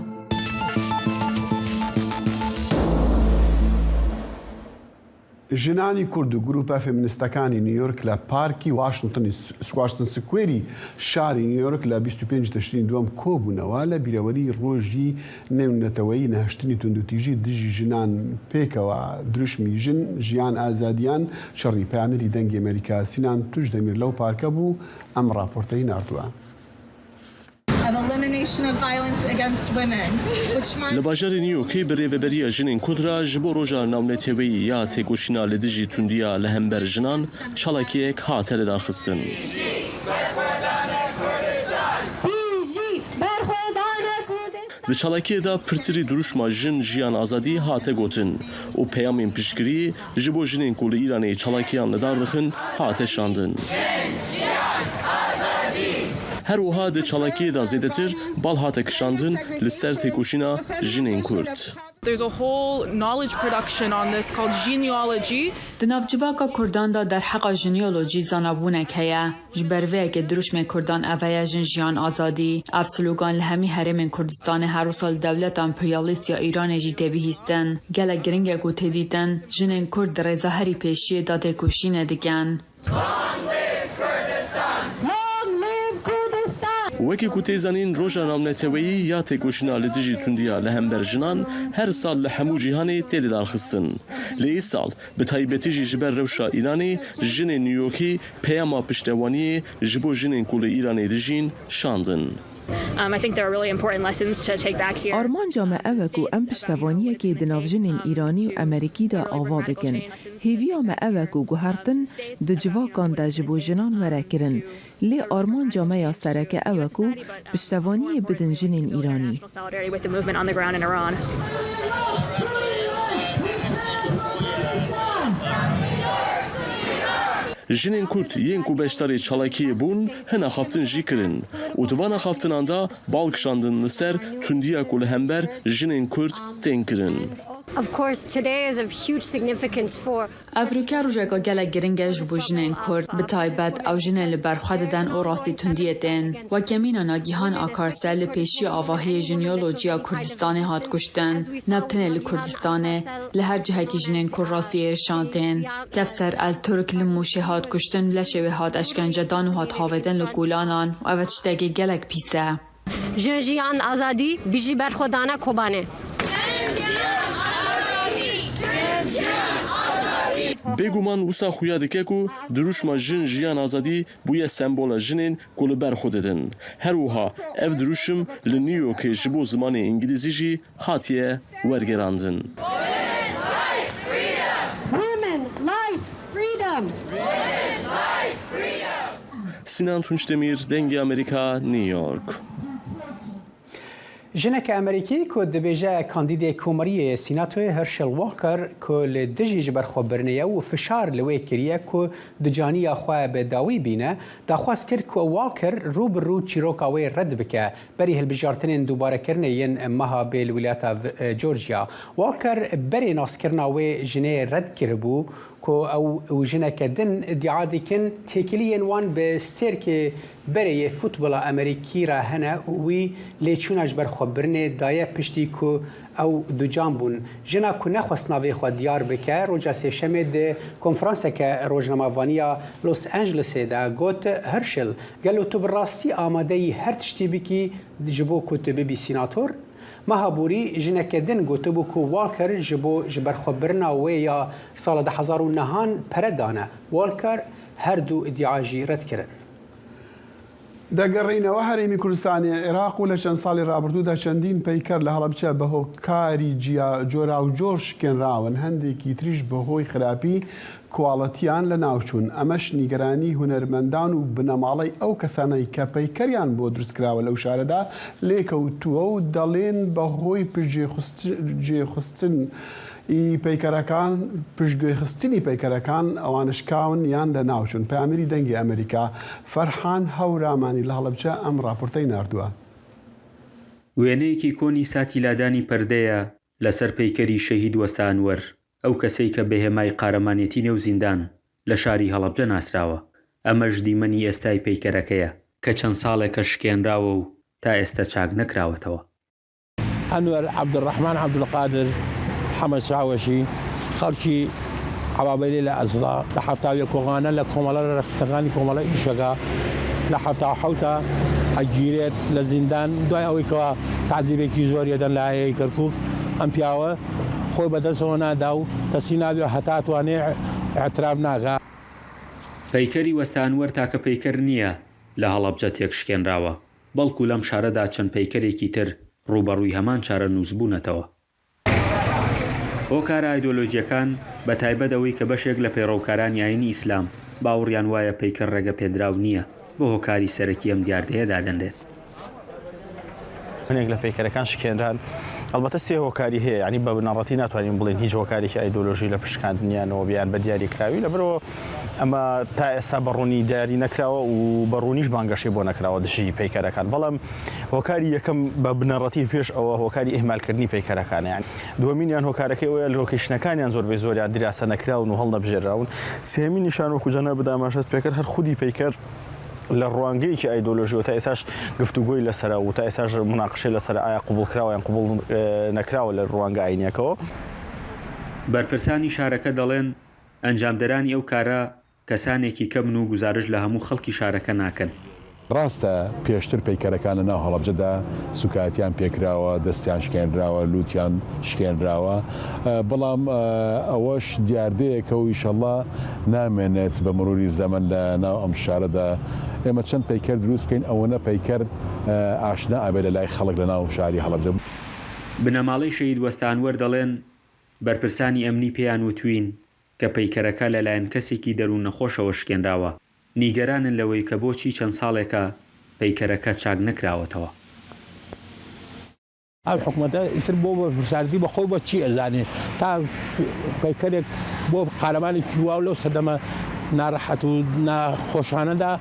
ژنانی کورد و گروپە فێمینیستەکانی نیویۆرک لە پارکی واشنتن سکوێری شاری نیویۆرک لە 25 تشرینی دووەم کۆبوونەوە لە بیرەوەری ڕۆژی نێونەتەوەی نەهشتنی توندوتیژی دژی ژنان پێکەوە دروشمی ژن ژیان ئازادیان شەڕی پەیامەری دەنگی ئەمریکا سینان توش دەمیر لەو پارکە بوو ئەم راپۆرتەی ناردووە. لە باژارێ نیویۆرکی بەڕێوەبەریە ژنên کورد ji bo roja navneteweyî ya têkoşîna li dijî tundiya li hember jinan çalakiyek hate lidarxistin. Li çalakiyê de pirtirî duruşma jin jiyan azadî hate gotin û peyamên piştgirî ji bo jinên ku li Îranê çalakiyan lidar dixin hate şandin. Her wiha di çalakiyê de zêdetir bal hate kişandin li ser têkoşîna jinên Kurd. There's a whole knowledge production on this called genealogy. دنافجباکا کردان دا در حق ژنیولوژی زانابونه که جبروه که دروش من کردان اویا جن آزادی اف سلوگان لهمی حرم کردستان هر سال دولت امپریالیست یا ایران جی تبیهستن گله گرنگ کو تدیدن جنن کرد رضاهری پیشی داده کوشین دیگن. وەکی کو تێزانین ڕۆژە ناونەتەوەیی یا تێکۆشینا لە دژی توندیا لە هەمبەر ژنان هەر ساڵ لە هەموو جیهانێ تێلێدارخستن. لە ئێ ساڵ بە تایبەتیژی ji ber rewşa Îranê jinên Newyorkî peyama piştewaniyê ji bo jinên ku li Îranê dijîn şandin. I think there are really important lessons to take back here. آرمان جامعه اوکو ام پشتوانیه که دنافجنین ایرانی و امریکی دا آوا بکن. هیویا ما اوکو گوهرتن دجواکان دا جبو جنان ورکرن. لی آرمان جامعه سرک اوکو پشتوانیه بدن جنین ایرانی. Jinên Kurd yên ku beşdarê çalakiyê bûn hena xaftin jî kirin û di vana xaftinan da balkişandin li ser tundiya ku li hember jinên Kurd tên kirin. Of course, today is of huge significance for Afrika rojeka gelek giringe ji bo jinên Kurd bi taybet ew jinê li ber xwe didin û rastî tundiyê tên. Wekemîna Nagihan Akarsel li pêşiya avahiyê jineolojiya Kurdistanê hat kuştin. Nev tenê li Kurdistanê li her cihekî jinên Kurd rastî êrişan tên. Kevser El Türk li Mûşê hat kuştin li şewê hat eşkencedan û hat havêdin li gulanan û ev tiştekî gelek pîs e. Jin jiyan azadî bijî berxwedana Kobanê. Bêguman wisa xuya dike ku dirûşma jin jiyan azadî bûye sembola jinên ku li ber xwe didin. Her wiha ev dirûşim li New Yorkê ji bo zimanê îngilîzî jî hatiye wergerandin. Sinan Tunçdemir, Dengê Amerîka, New York. جنک امریکی که دبیجه کاندید کومری سیناتوی هرشل والکر که لدجی جبر خبرنیه و فشار لوی کریه که دجانی خواه به داوی بینه دخواست کرد که والکر رو بر رو چیروکاوی رد بکه بری هلبجارتنین دوباره کرنه ین مها به ولایت جورجیا. والکر بری ناس کرناوی جنه رد کربو که او جنک دن ادعا دیکن تکیلین وان به ستر که برای فوتبال امریکی را هنه وی لیچونش بر خبرنه دایه پشتی که او دو جانبون جنا که نخواست ناوی خود دیار بکه روژا سیشمه ده کنفرانس که روزنامه‌وانیا لوس انجلس ده گوت هرشل گلو تو براستی آماده هر تشتی بکی جبو کتبه بی سیناتور مهابوری جنک دن گوته بو که والکر جبو جبر خبرنا و یا سال 2009 پردانه والکر هر دو ادعاجی رد کرن. دەگەڕینەوە هەرێمی کوردستانی عێراق و لە چەند ساڵی ڕابردوودا چەندین پەیکەر لە هەڵەبجە بەهۆکاری جۆرا و جۆر شکێنراون هەندێکی تریش بەهۆی خراپی کواڵەتیان لە ناوچوون ئەمەش نیگەرانی هونەرمەندان و بنەماڵەی ئەو کەسانەی کە پەیکەریان بۆ دروستکراوە لەو شارەدا لێکەوتووە و دەڵێن بەهۆی پشتگوێخستن پیکەرەکان پشتگوێخستنی پیکەرەکان ئەوانشکاون یان لە ناوچوون. پامێری دەنگی ئەمریکا فەرحان هەورامانی لە هەڵەبجە ئەم راپۆرتەی ناردووە. وێنەیەکی کۆنی ساتی لادانی پەردەیە لەسەر پەیکەری شەهید وەستانوەر ئەو کەسەی کە بەهێمای قارەمانێتی نێو زیندان لە شاری هەڵەبجە ناسراوە. ئەمەش دیمەنی ئێستای پەیکەرەکەیە کە چەند ساڵێکە شکێنراوە و تا ئێستا چاک نەکراوەتەوە. ئەنوەر عەبدوڕەحمان عەبدولقادر محمد شاوشي خلشي عبابيلي لأزلا لحتى كوغانا لكومالا رخصتغاني كومالا إيشاقا لحتى حوتا حجيرات لزندان دوای ئەوەی کەوا تعزیبێکی زۆریەدەن لە هەیەی کەرکووک ئەم پیاوە خۆی بەدەستەوە نادا و تەسی نابێ هەتا توانێ ئاعتراف ناکات. پەیکەری وەستانوەر تاکە پەیکەر نییە لە هەڵەبجە تێک شکێنراوە بەڵکو لەم شارەدا چەند پەیکەرێکی تر ڕوبەڕووی هەمان چارە نووسبوونەتەوە. هۆکارە ئایدۆلۆژیەکان بە تایبەتەوەی کە بەشێک لە پەیڕەوکارانی ئاینی ئیسلام باوەڕیان وایە پەیکەر ڕێگە پێدراو نییە بۆ هۆکاری سەرەکی ئەم دیاردەیە دادەنرێت. هەنێک لە پەیکەرەکان شکێنران ئەلبەتە سێ هۆکاری هەیە ینی بە بنەڕەتی ناتوانین بڵێن هیچ هۆکارێکی ئایدۆلۆژی لە پشکاندنیانەوە بیان بە دیاریکراوی لەبەرەوە ئەمە تا ئێستا بەڕوونی دیاری نەکراوە و بەڕوونیش بانگەشەی بۆ نەکراوە دژی پەیکەرەکان بەڵام هۆکاری یەکەم بە بنەڕەتی پێش ئەوە هۆکاری ئیهمالکردنی پەیکەرەکانیان دووەمینیان هۆکارەکەی ئەوە لۆکیشنەکانیان زۆربەی زۆریان دیراسە نەکراون و هەڵ نەبژێراون سێمینیشان وەکو جەناب بداماشەت پێکرد هەر خودی پەیکەر لە ڕوانگەیەکی ئایدۆلۆژیەوە تا ئێساش گفتوگۆی لەسەرە و تا ئێساش مناقشەی لەسەر ئایا قبوڵکراوە یان قبوڵ نەکراوە لە ڕوانگە ئاینیەکەوە. بەرپرسانی شارەکە دەڵێن ئەنجامدەرانی ئەو کارە کەسانێکی کەمن و گزارش لە هەموو خەڵکی شارەکە ناکەن. ڕاستە پێشتر پەیکەرەکان لە ناو هەڵەبجەدا سوکاتیان پێکراوە دەستیان شکێنراوە لووتیان شکێنراوە بەڵام ئەوەش دیاردەیەکە و ئیشەڵڵا نامێنێت بە مروری زەمن لە ناو ئەم شارەدا ئێمە چەند پەیکەر دروست بکەین ئەوەنە پەیکەر ئاشنا ئەبێ لە لای خەڵک لە ناو شاری هەڵەبجە. بنەماڵەی شەهید وەستانوەر دەڵێن بەرپرسانی ئەمنی پێیان وتوین کە پەیکەرەکە لەلایەن کەسێکی دەروون نەخۆشەوە شکێنراوە نیگەرانن لەوەی کە بۆچی چەند ساڵێکە پەیکەرەکە چاک نەکراوەتەوە. ئەو حکوومەتە ئیتر بۆ بەرپرساردی بەخۆی بۆ چی ئەزانێ تا پەیکەرێک بۆ قارەمانێکی واو لەو سەدەمە ناڕەحەت و ناخۆشانەدا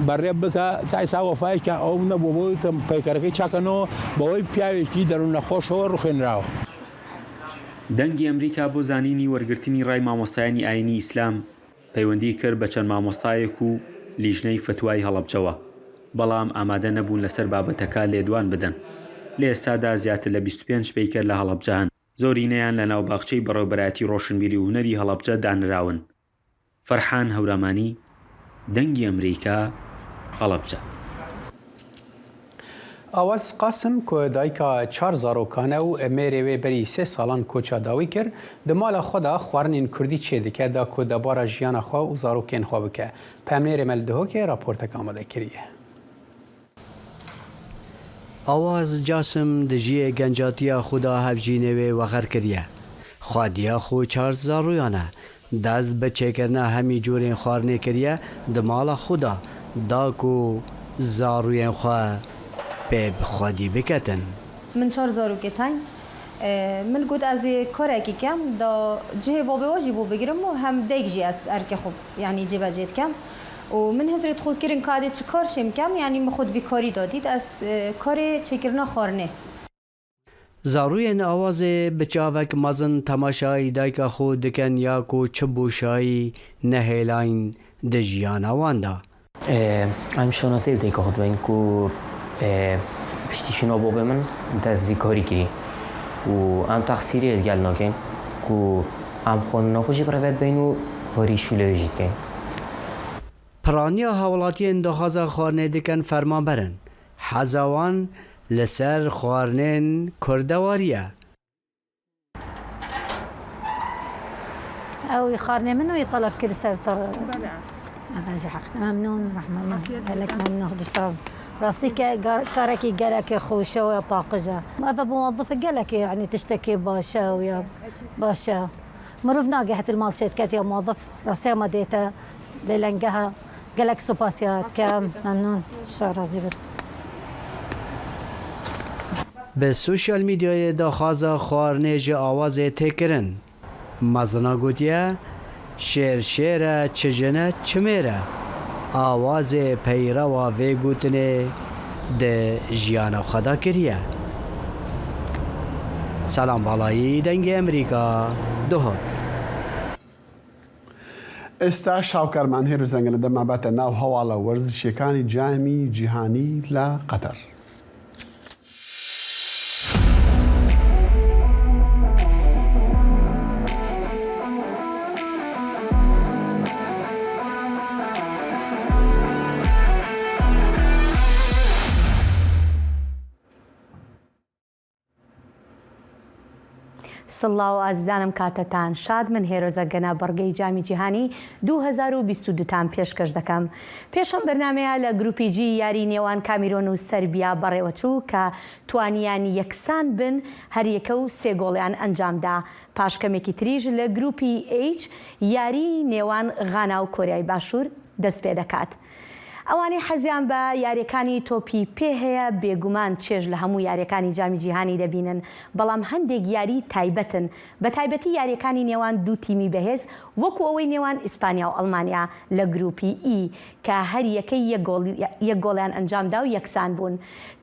بەڕێ بکە تا ئێستا وەفایەکە ئەو نەبوو بۆی کە پەیکەرەکەی چاکەنەوە بەوەی پیاوێکی دەروون نەخۆشەوە ڕوخێنراوە. دەنگی ئەمریکا بۆ زانینی وەرگرتنی ڕای مامۆستایانی ئاینی ئیسلام پەیوەندی کرد بە چەند مامۆستایەک و لیژنەی فتوای هەڵەبجەوە بەڵام ئامادە نەبوون لەسەر بابەتەکە لێدوان بدەن. لە ئێستادا زیاتر لە 25 پەیکەر لە هەڵەبجەن زۆرینەیان لە ناوباخچەی بەڕێوەبەرایەتی ڕۆشنبیری و هونەری هەڵەبجە دانراون. فەرحان هەورامانی دەنگی ئەمریکا هەڵەبجە. ئاواز قاسم کۆ دایکا 4 زارۆکانە و ئەمێرێ وێ بەری 3 ساڵان کۆچا داوی کرد دماڵە خۆدا خواردنین کوردی چێ دکە دا کۆ دەبارە ژیانە خوا و زارۆکێن خوا بکە پەمنێرێ مەلدهۆکێ راپۆرتەکە ئامادە کردیە. ئاواز جاسم دژیە گەنجاتیە خوددا هەفژینەوێ وەغەر کردە خوادیە خۆ 4 زاڕویانە دەست بە چێکردنا هەمی جۆرێن خواردنێ کردە دماڵە خوددا داک و زاڕویێن خوا پێ بخوادی بکەتن. من 4 زارۆکێتان من گوت از کارێکی کەم دا جێ بۆ بێوەژی بۆ بگیرم و هەم دەیکژی ئەس ئەرکە خۆ یعنی جێبەجێت کەم و من هەزرێت خۆکردن کادێ چ کارشێم کەم یعنی مەخۆت بیکاری دادیت ئەس کارێ چێکردنا خواردنێ. زارویên awazê bi çavek mezin temaşayî dayka xwe dikin ya ku çi boşayî nehêlayîn di jiyana wan da. Em şonasî dayka xwe dibin ku piştî şîna bobê min dest vî karî kirî û em texsîrê gel nakin ku em xwarin xwe jî birêve dibin û parî şûleyê jî dikin. Piraniya hewlatiyên daxwaza xwarinê dikin fermanberin. Heza wan li ser xwarinên Kurdewar ye. Ew xwarinê min wî taleb kir ser memnûn rehmanî gelek memnûn dişta rastî karekî gelekê xweşe û paqij e. Ev muwazzif gelekê yani tiştekê baş e û ya baş e. Mirov nage hetil mal çêtket ya muwazzif rastî me dête lê lengeha gelek supasiya ke memnûn razî bit. Bi sosyal medyayê daxwaza xwarinê ji awazê têkirin. Mezina gotiye şêr şêr e çijine çimêr e. Awazê peyrewa vê gotinê di jiyana xwe da kiriye. Selam balayî dengê Emerîka Duhok. ئێستا شاوکارمان هێر و زەنگەنە دەمابەتە ناو هەواڵە وەرزشیەکانی جامی جیهانی لە قەتەر. سڵاو ئازیزانم کاتتان شاد من هێرۆزە گەنا بەڕگەی جامی جیهانی 2022تان پێشکەش دەکەم. پێشەم بەرنمەیە لە گروپی جی یاری نێوان کامیرۆن و سەربیا بەڕێوەچوو کە توانیان یەکسان بن هەریەکە و 3 گۆڵیان ئەنجامدا. پاشکەمێکی تریژ لە گروپی H یاری نێوان غانا و کۆریای باشوور دەست پێ دەکات. ئەوانەی حەزیان بە یاریەکانی تۆپی پێ هەیە بێگومان چێژ لە هەموو یاریەکانی جامی جیهانی دەبینن، بەڵام هەندێک یاری تایبەتن، بە تایبەتی یاریەکانی نێوان دوو تیمی بەهێز وەکو ئەوەی نێوان ئیسپانیا و ئەڵمانیا لە گروپی ئی کە هەر یەکەی یەک گۆڵیان ئەنجامدا و یەکسان بوون.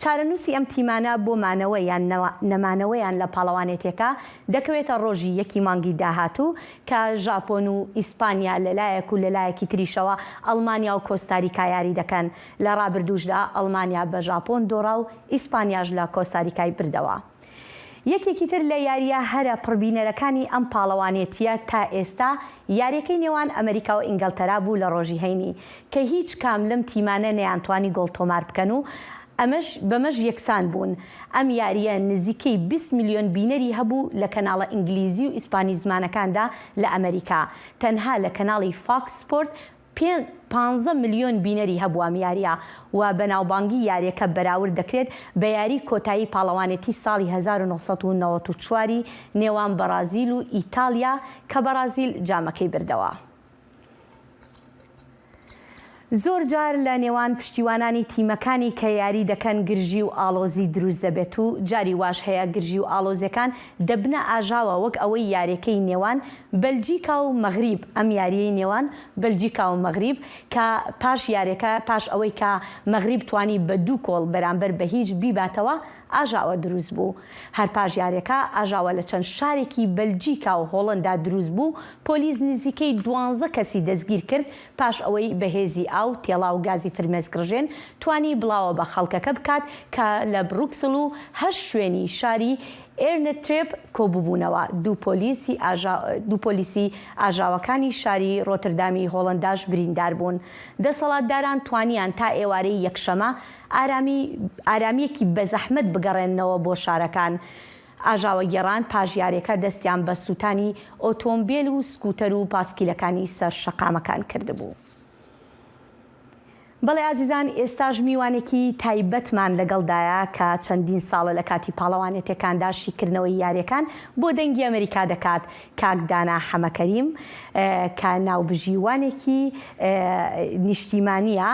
چارەنووسی ئەم تیمانە بۆ مانەوە یان نەمانەوەیان لە پاڵەوانێتێکە دەکەوێتە ڕۆژی یەکی مانگی داهاتوو کە ژاپۆن و ئیسپانیا لەلایەک و لەلایەکی تریشەوە ئەڵمانیا و کۆستاریکا یاری دەکەن. لە ڕابردووشدا ئەڵمانیا بە ژاپۆن دۆڕا و ئیسپانیاش لە کۆستاریکای بردەوە. یەکێکی تر لە یاریە هەرە پڕبینەرەکانی ئەم پاڵەوانێتیە تا ئێستا یاریەکەی نێوان ئەمریکا و ئینگلتەرا بوو لە ڕۆژی هەینی کە هیچ کام لەم تیمانە نەیانتوانی گۆڵ تۆمار بکەن و بەمەش یەکسان بوون. ئەم یاریە نزیکەی 20 میلیۆن بینەری هەبوو لە کەناڵە ئینگلیزی و ئیسپانی زمانەکاندا لە ئەمریکا. تەنها لە کەناڵی فاکس سپۆرت 15 میلیۆن بینەری هەبووە یاریە و بەناوبانگی یاریەکە بەراورد دەکرێت بە یاری کۆتایی پاڵەوانێتی ساڵی 1994 نێوان بەرازیل و ئیتالیا کە بەرازیل جامەکەی بردەوە. زۆر جار لە نێوان پشتیوانانی تیمەکانی کە یاری دەکەن گرژی و ئالۆزی دروست دەبێت و جاری واش هەیە گرژی و ئالۆزیەکان دەبنە ئاژاوە وەک ئەوەی یاریەکەی نێوان بەلجیکا و مەغریب. ئەم یاریەی نێوان بەلجیکا و مەغریب کە پاش یاریەکە پاش ئەوەی کە مەغریب توانی بە 2 کۆڵ بەرامبەر بە هیچ بیباتەوە ئاژاوە دروست بوو. هەر پاش یاریەکە ئاژاوە لە چەند شارێکی بەلجیکا و هۆڵندا دروست بوو. پۆلیس نزیکەی 12 کەسی دەستگیر کرد پاش ئەوەی بەهێزی ئاو تێڵا و گازی فرمێسکڕژێن توانی بڵاوە بە خەڵکەکە بکات کە لە بروکسل و هەر شوێنی شاری ئێرنترێپ کۆبووبوونەوە. دوو پۆلیسی ئاژاوەکانی شاری ڕۆتردامی هۆڵنداش بریندار بوون. دەسەڵاتداران توانیان تا ئێوارەی یەکشەمە ئارامیەکی بەزەحمەت بگەڕێنەوە بۆ شارەکان. ئاژاوە گێڕان پاژیارێکە دەستیان بە سووتانی ئۆتۆمبیل و سکوتەر و پاسکیلەکانی سەر شەقامەکان کردبوو. بەڵێ ئازیزان ئێستاژ میوانێکی تایبەتمان لەگەڵدایە کە چەندین ساڵە لە کاتی پاڵەوانێتەکاندا شیکردنەوەی یاریەکان بۆ دەنگی ئەمریکا دەکات. کاکدانا حەمەکەریم کە ناوبژیوانێکی نیشتیمانیە.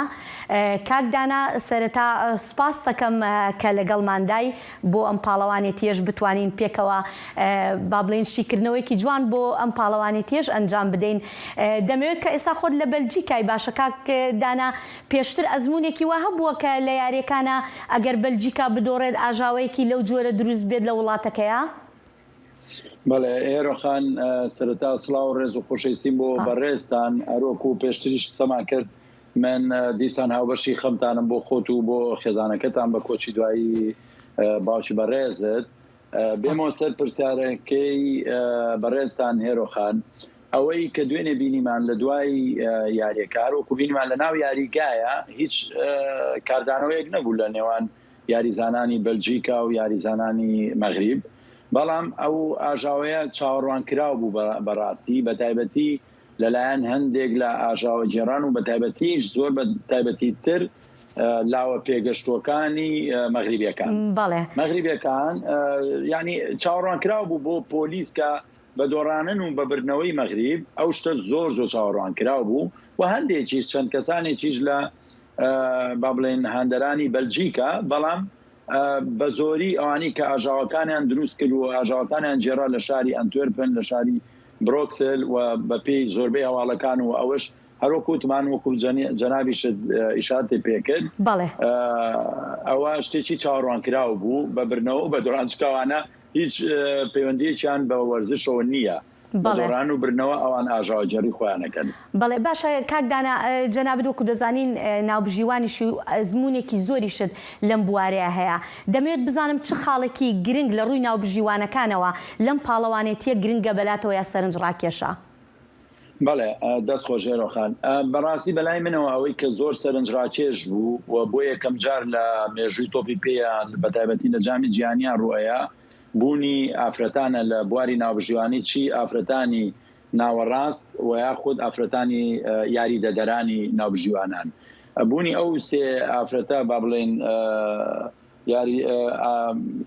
کاکدانا سەرەتا سپاس دەکەم کە لەگەڵماندای بۆ ئەم پاڵەوانێتیەش بتوانین پێکەوە با بڵێن شیکردنەوەیکی جوان بۆ ئەم پاڵەوانێتیەش ئەنجام بدەین. دەمەوێت کە ئێستا خۆت لە بەلجیکای باشە کاکدانا پێشتر ئەزمونێکی وا هەبووە کە لە یاریەکانە ئەگەر بەلجیکا بدۆڕێت ئاژاوەیەکی لەو جۆرە دروست بێت لە وڵاتەکەیە؟ بەڵێ ئێرۆخان سەرەتا سڵاو و ڕێز و خۆشەویستیم بۆ بەڕێزتان ئەرۆک و پێشتریش قسەمان کرد. من دیسان هاوبەشی خەمتانم بۆ خۆت و بۆ خێزانەکەتان بە کۆچی دوایی باوکی بەڕێزت. بێمەوە سەر پرسیارەکەی بەڕێزتان هێرۆخان ئەوەی کە دوێنێ بینیمان لە دوای یاریەکار وەکو بینیمان لە ناو یاریگایە هیچ کاردانەوەیەک نەبوو لە نێوان یاریزانانی بەلجیکا و یاریزانانی مەغریب، بەڵام ئەو ئاژاوەیە چاوەڕوان کراو بوو بەڕاستی بە تایبەتی لەلایەن هەندێک لە ئاژاوە جێران و بە تایبەتیش زۆر بە تایبەتی تر لاوە پێگەشتوەکانی مەغریبیەکان. مەغریبیەکان ینی چاوەڕوان کراو بوو بۆ پۆلیس کە بە دۆڕانن و بەبردنەوەی مەغریب ئەو شتە زۆر چاوەڕوان کراو بوو و هەندێکیش چەند کەسانێکیش لە با بڵێن هاندەرانی بەلجیکا، بەڵام بە زۆری ئەوانی کە ئاژاوەکانیان دروست کرد و ئاژاوەکانیان جێرا لە شاری ئەنتوێرپن لە شاری برۆکسل و بەپێی زۆربەی هەواڵەکان و ئەوەش هەروەکوتمان وەکو جەنابیش ئیشارەتی پێکرد ئەوە شتێکی چاوەڕوان کراو بوو بە برنەوە و بە دۆڕانچکاوانە هیچ پەیوەندیەکیان بە وەرزشەوە نییە. دۆڕان و برنەوە ئەوان ئاژاوەجێڕی خۆیانەکەن. بەڵێ باشە کاکدانا جەنابەت وەکو دەزانین ناوبژیوانیشی و ئەزمونێکی زۆریشت لەم بوارەیە هەیە. دەمەوێت بزانم چه خاڵێکی گرنگ لە ڕووی ناوبژیوانەکانەوە لەم پاڵەوانێتیە گرنگە بەلاتەوە یا سەرنج ڕاکێشە؟ بەڵێ دەست خۆشێرۆخان بەڕاستی بەلای منەوە ئەوەی کە زۆر سەرنجڕاکێش بوو و بۆ یەکەم جار لە مێژووی تۆپی پێیان بە تایبەتی لە جامی جیهانیان ڕوئەیە بوونی ئافرەتانە لە بواری ناوبژیوانی چی ئافرەتانی ناوەڕاست و یاخود ئافرەتانی یاری دەدەرانی ناوبژیوانان. بوونی ئەو سێ ئافرەتە با بڵێن یاری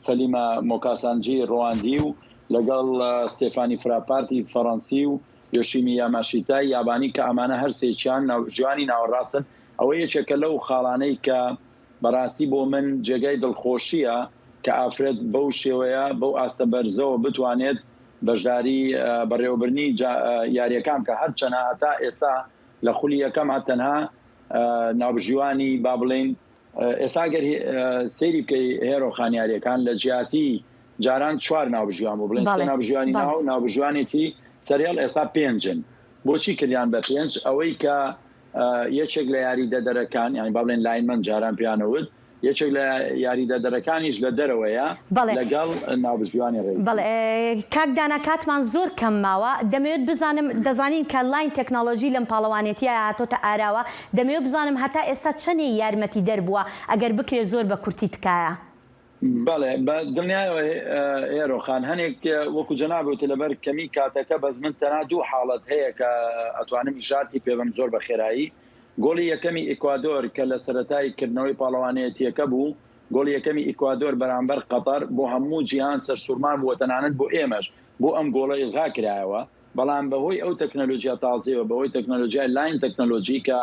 سەلیمە مۆکاسانجی ڕۆواندی و لەگەڵ ستێفانی فراپارتی فەڕەنسی و یۆشیمی یاماشیتای یابانی کە ئەمانە هەر سێکیان ناوبژیوانی ناوەڕاستن ئەوە یەکێکە لەو خاڵانەی کە بەڕاستی بۆ من جێگای دڵخۆشیە کە ئافرەت بەو شێوەیە بەو ئاستە بەرزەوە بتوانێت بەشداری بەڕێوەبرنی یاریەکان کە هەرچەنە هەتا ئێستا لە خولی یەکەم تەنها ناوبژیوانی با بڵێن ئێستا گەر سەیری بکەی هێرۆخان یاریەکان لە جیاتی جاران 4 ناوبژیوان بۆ بڵێن 3 ناوبژیوانی ناو ناوبژیوانێکی سەریال ئێستا 5-ن. بۆچی کردیان بە 5؟ ئەوەی کە یەکێک لە یاریدەدەرەکان یانی با بڵێن لاینمەن جاران پیانەوت یەکێک لە یاریدەدەرەکانیش لە دەرەوەیە لەگەڵ ناوبژیوانی ڕێز. کاک دانا کاتمان زۆر کەم ماوە دەمەوێت بزانم دەزانین کە لاین تەکنۆلۆژی لەم پاڵەوانێتیە هاتۆتە ئاراوە دەمەوێت بزانم هەتا ئێستا چەندێ یارمەتی دەربووە ئەگەر بکرێت زۆر بە کورتی تکایە. بەڵێ بە دڵنیایەوە ئێرۆخان هەنێک وەکو جەنابوتە لەبەر کەمی کاتەکە بەس من تەنها 2 حاڵەت هەیە کە ئەتوانم ئیژاتی پێبم زۆر بە خێرایی. گۆڵی یەکەمی ئیکوادۆر کە لە سەرەتای کردنەوەی پاڵەوانەیەتیەکە بوو، گۆڵی یەکەمی ئیکوادۆر بەرامبەر قەتەر بۆ هەموو جیهان سەرسوورمان بووە تەنانەت بۆ ئێمەش بۆ ئەم گۆڵە ئیلغا کرایەوە. بەڵام بەهۆی ئەو تەکنۆلۆژیا تازەوە بەهۆی تەکنۆلۆژیای لاین تەکنۆلۆژی کە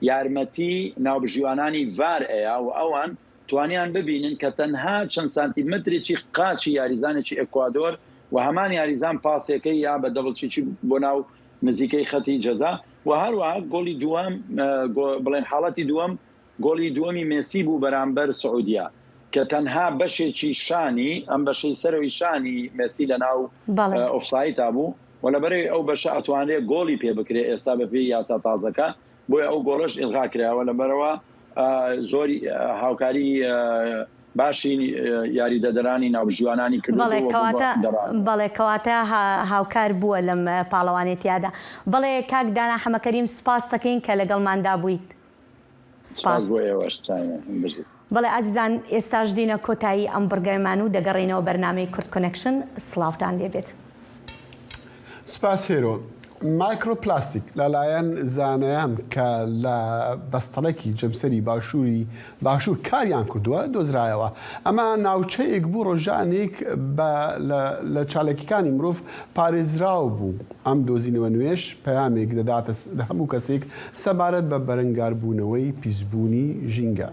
یارمەتی ناوبژیوانانی ڤار ئەیە و ئەوان توانیان ببینن کە تەنها چەند سانتیمەترێکی قاچی یاریزانێکی ئەکوادۆر و هەمان یاریزان پاسێکەی یا بە دەبڵچیی بۆ ناو نزیکەی خەتی جەزا و هەروەها گۆڵی دووەم بڵێن حاڵەتی دووەم گۆڵی دووەمی مێسی بوو بەرامبەر سعودیا کە تەنها بەشێکی شانی ئەم بەشەی سەرەوەی شانی مێسی لە ناو ئۆفسایتا بوو و لەبەرەوەی ئەو بەشە ئەتوانرێت گۆڵی پێ بکرێ ئێستا بەپێی یاسا تازەکە بۆیە ئەو گۆڵەش ئیلغا کرایەوە. لەبەرەوە زۆری هاوکاری باشی یاریدەدەرانی ناوبژیوانانی بەڵێ کەواتە هاوکار بووە لەم پاڵەوانێتیادا. بەڵێ کاک دانا حەمەکەریم سپاس دەکەین کە لەگەڵماندا بوویت. بەڵێ ئازیزان ئێستاش دینە کۆتایی ئەم بڕگەیمان و دەگەڕێنەوە بەرنامەی کورد کۆنێکشن. سڵاوتان لێبێت. سپاس هێرۆ. مایکرۆپلاستیک لەلایەن زانایان کە لە بەستەڵێکی جەمسەری باشوور کاریان کردووە دۆزرایەوە. ئەمە ناوچەیەک بوو ڕۆژانێک لە چالاکیەکانی مرۆڤ پارێزراو بوو. ئەم دۆزینەوە نوێش پەیامێک دەداتە هەموو کەسێک سەبارەت بە بەرەنگاربوونەوەی پیسبوونی ژینگە.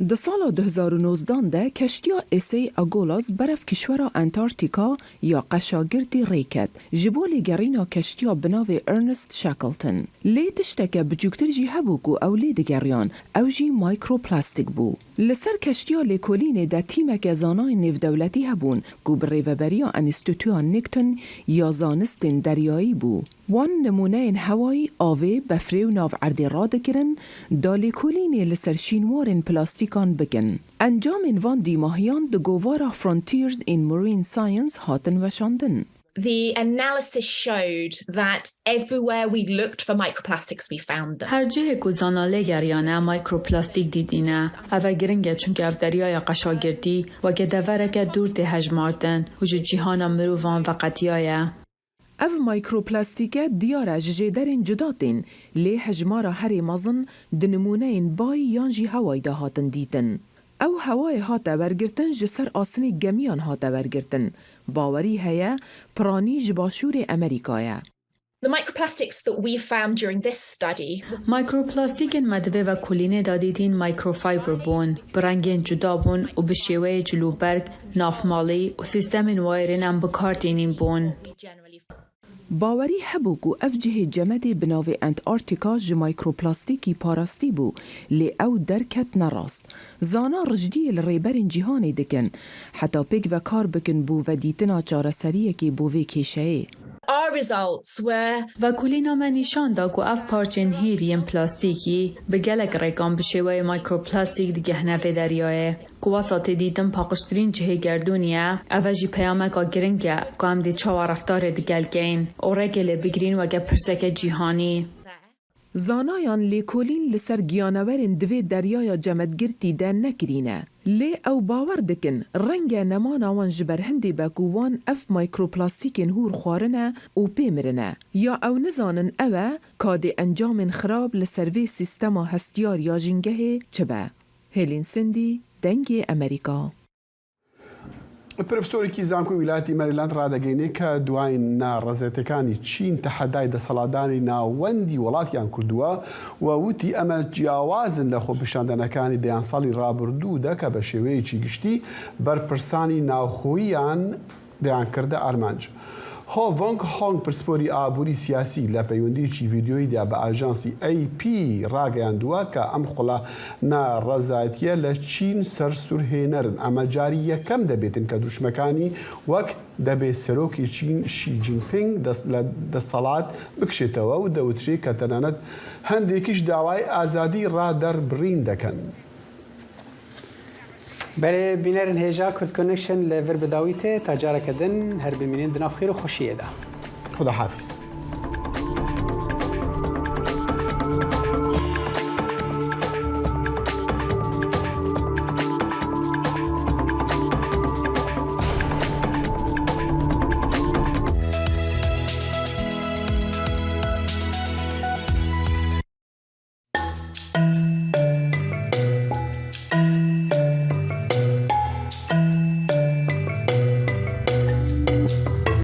د سالا 2019 ده کشتیا اسی اگولاز برف کشورا انتارکتیکا یا قشاگردی ریکت جبولی گرینا کشتیا بناو ارنست شاکلتن لی تشتکه بجوکتر جی هبوکو او لی دگریان او جی مایکروپلاستیک بو لسر کشتیا لیکولین ده تیمک زانای نیو دولتی هبون گو بریوبریا انستیتویا نیکتن یا زانستین دریایی بو وان نمونه هوایی آوه بفری و ناو عردی را دکرن دا لیکولین لسر شینوارن پلاستیکان بگن. انجام وان دیماهیان د گوارا Frontiers in Marine Science هاتن وشاندن. The analysis showed that everywhere we looked for microplastics we found them. هر جه که زاناله گریانه مایکروپلاستیک دیدینه اوه گرنگه چون که دریای قشاگردی و گدوره که دور ده هجماردن و جهان مروفان و قطیایه. اف مایکروپلاستیکه دیاره جدرین جداتین لی هجمارا هری مزن دنمونهین بای یانجی هوای ده هاتن دیتن. او هوای هاته برگرتن جسر آسنی گمیان هاته برگرتن. باوری هیا پرانی جباشور امریکایه. The microplastics that we found during this study مایکروپلاستیک مدوه و کلینه دادیدین مایکروفایبر بون برنگین جدا بون و به شیوه جلوبرگ نافمالی و سیستم وایرین هم بکارتینین بون. باوری هبوکو اف جه جمد بناوی انتارکتیکا ج مایکروپلاستیکی پاراستی بو لی او درکت نراست. زانا رجدی لریبرین جهانی دکن حتی پیک و کار بکن بو و دیتنا چارسریه که بو وی کشه. Our results were و کلینا من نشان دا که اف پارچن هیریم پلاستیکی به گلک ریکان بشوی مایکروپلاستیک دیگه نوی دریایه که واسط دیدم پاقشترین جهه گردونیه اوجی پیامک آگرنگه که هم دی چاوا رفتار دیگل گین او رگل بگرین و گه پرسک جیهانی. زانایان لیکولین لسر گیانورین دوی دریای جمدگرتی ده نکرینه. لی او باور دکن رنگ نمان آوان جبر هندی بکوان اف مایکروپلاستیکین هور خوارنه و پیمرنه یا او نزانن اوه کاد انجام خراب لسروی سیستم هستیار یا جنگه چبه. هیلین سندی دنگ امریکا. پرۆفسۆرێکی زانکۆی ویلایەتی مەریلاند ڕادەگەینێ کە دوای ناڕەزێتەکانی چین تەحەدای دەسەڵاتدانی ناوەندی وڵاتیان کردووە و وتی ئەمە جیاوازن لە خۆپیشاندنەکانی دەیان ساڵی ڕابردوودا کە بە شێوەیەکی گشتی بەرپرسانی ناوخۆییان دەیان کردە ئارمانج. هۆ ڤۆنگ هۆنگ پرسپۆری ئابووری سیاسی لە پەیوەندیکی ڤیددیۆیدا بە ئاژانسی AP ڕاگەیاندووە کە ئەم خۆڵە ناڕەزایەتیە لە چین سەرسوورهێنەرن. ئەمە جاری یەکەم دەبێتن کە دوشمەکانی وەک دەبێت سەرۆکی چین شی جینپینگ لە دەسەڵات بکشێتەوە و دەوترێت کە تەنانەت هەندێکیش داوای ئازادی ڕادەربڕین دەکەن. بەرێ بینەرن هێژا کورد کۆنکشن لە ڤەر بەداویتێ تا جارەکە دن هەر بمینین دناو خێر و خۆشیەدا. خدا حافظ.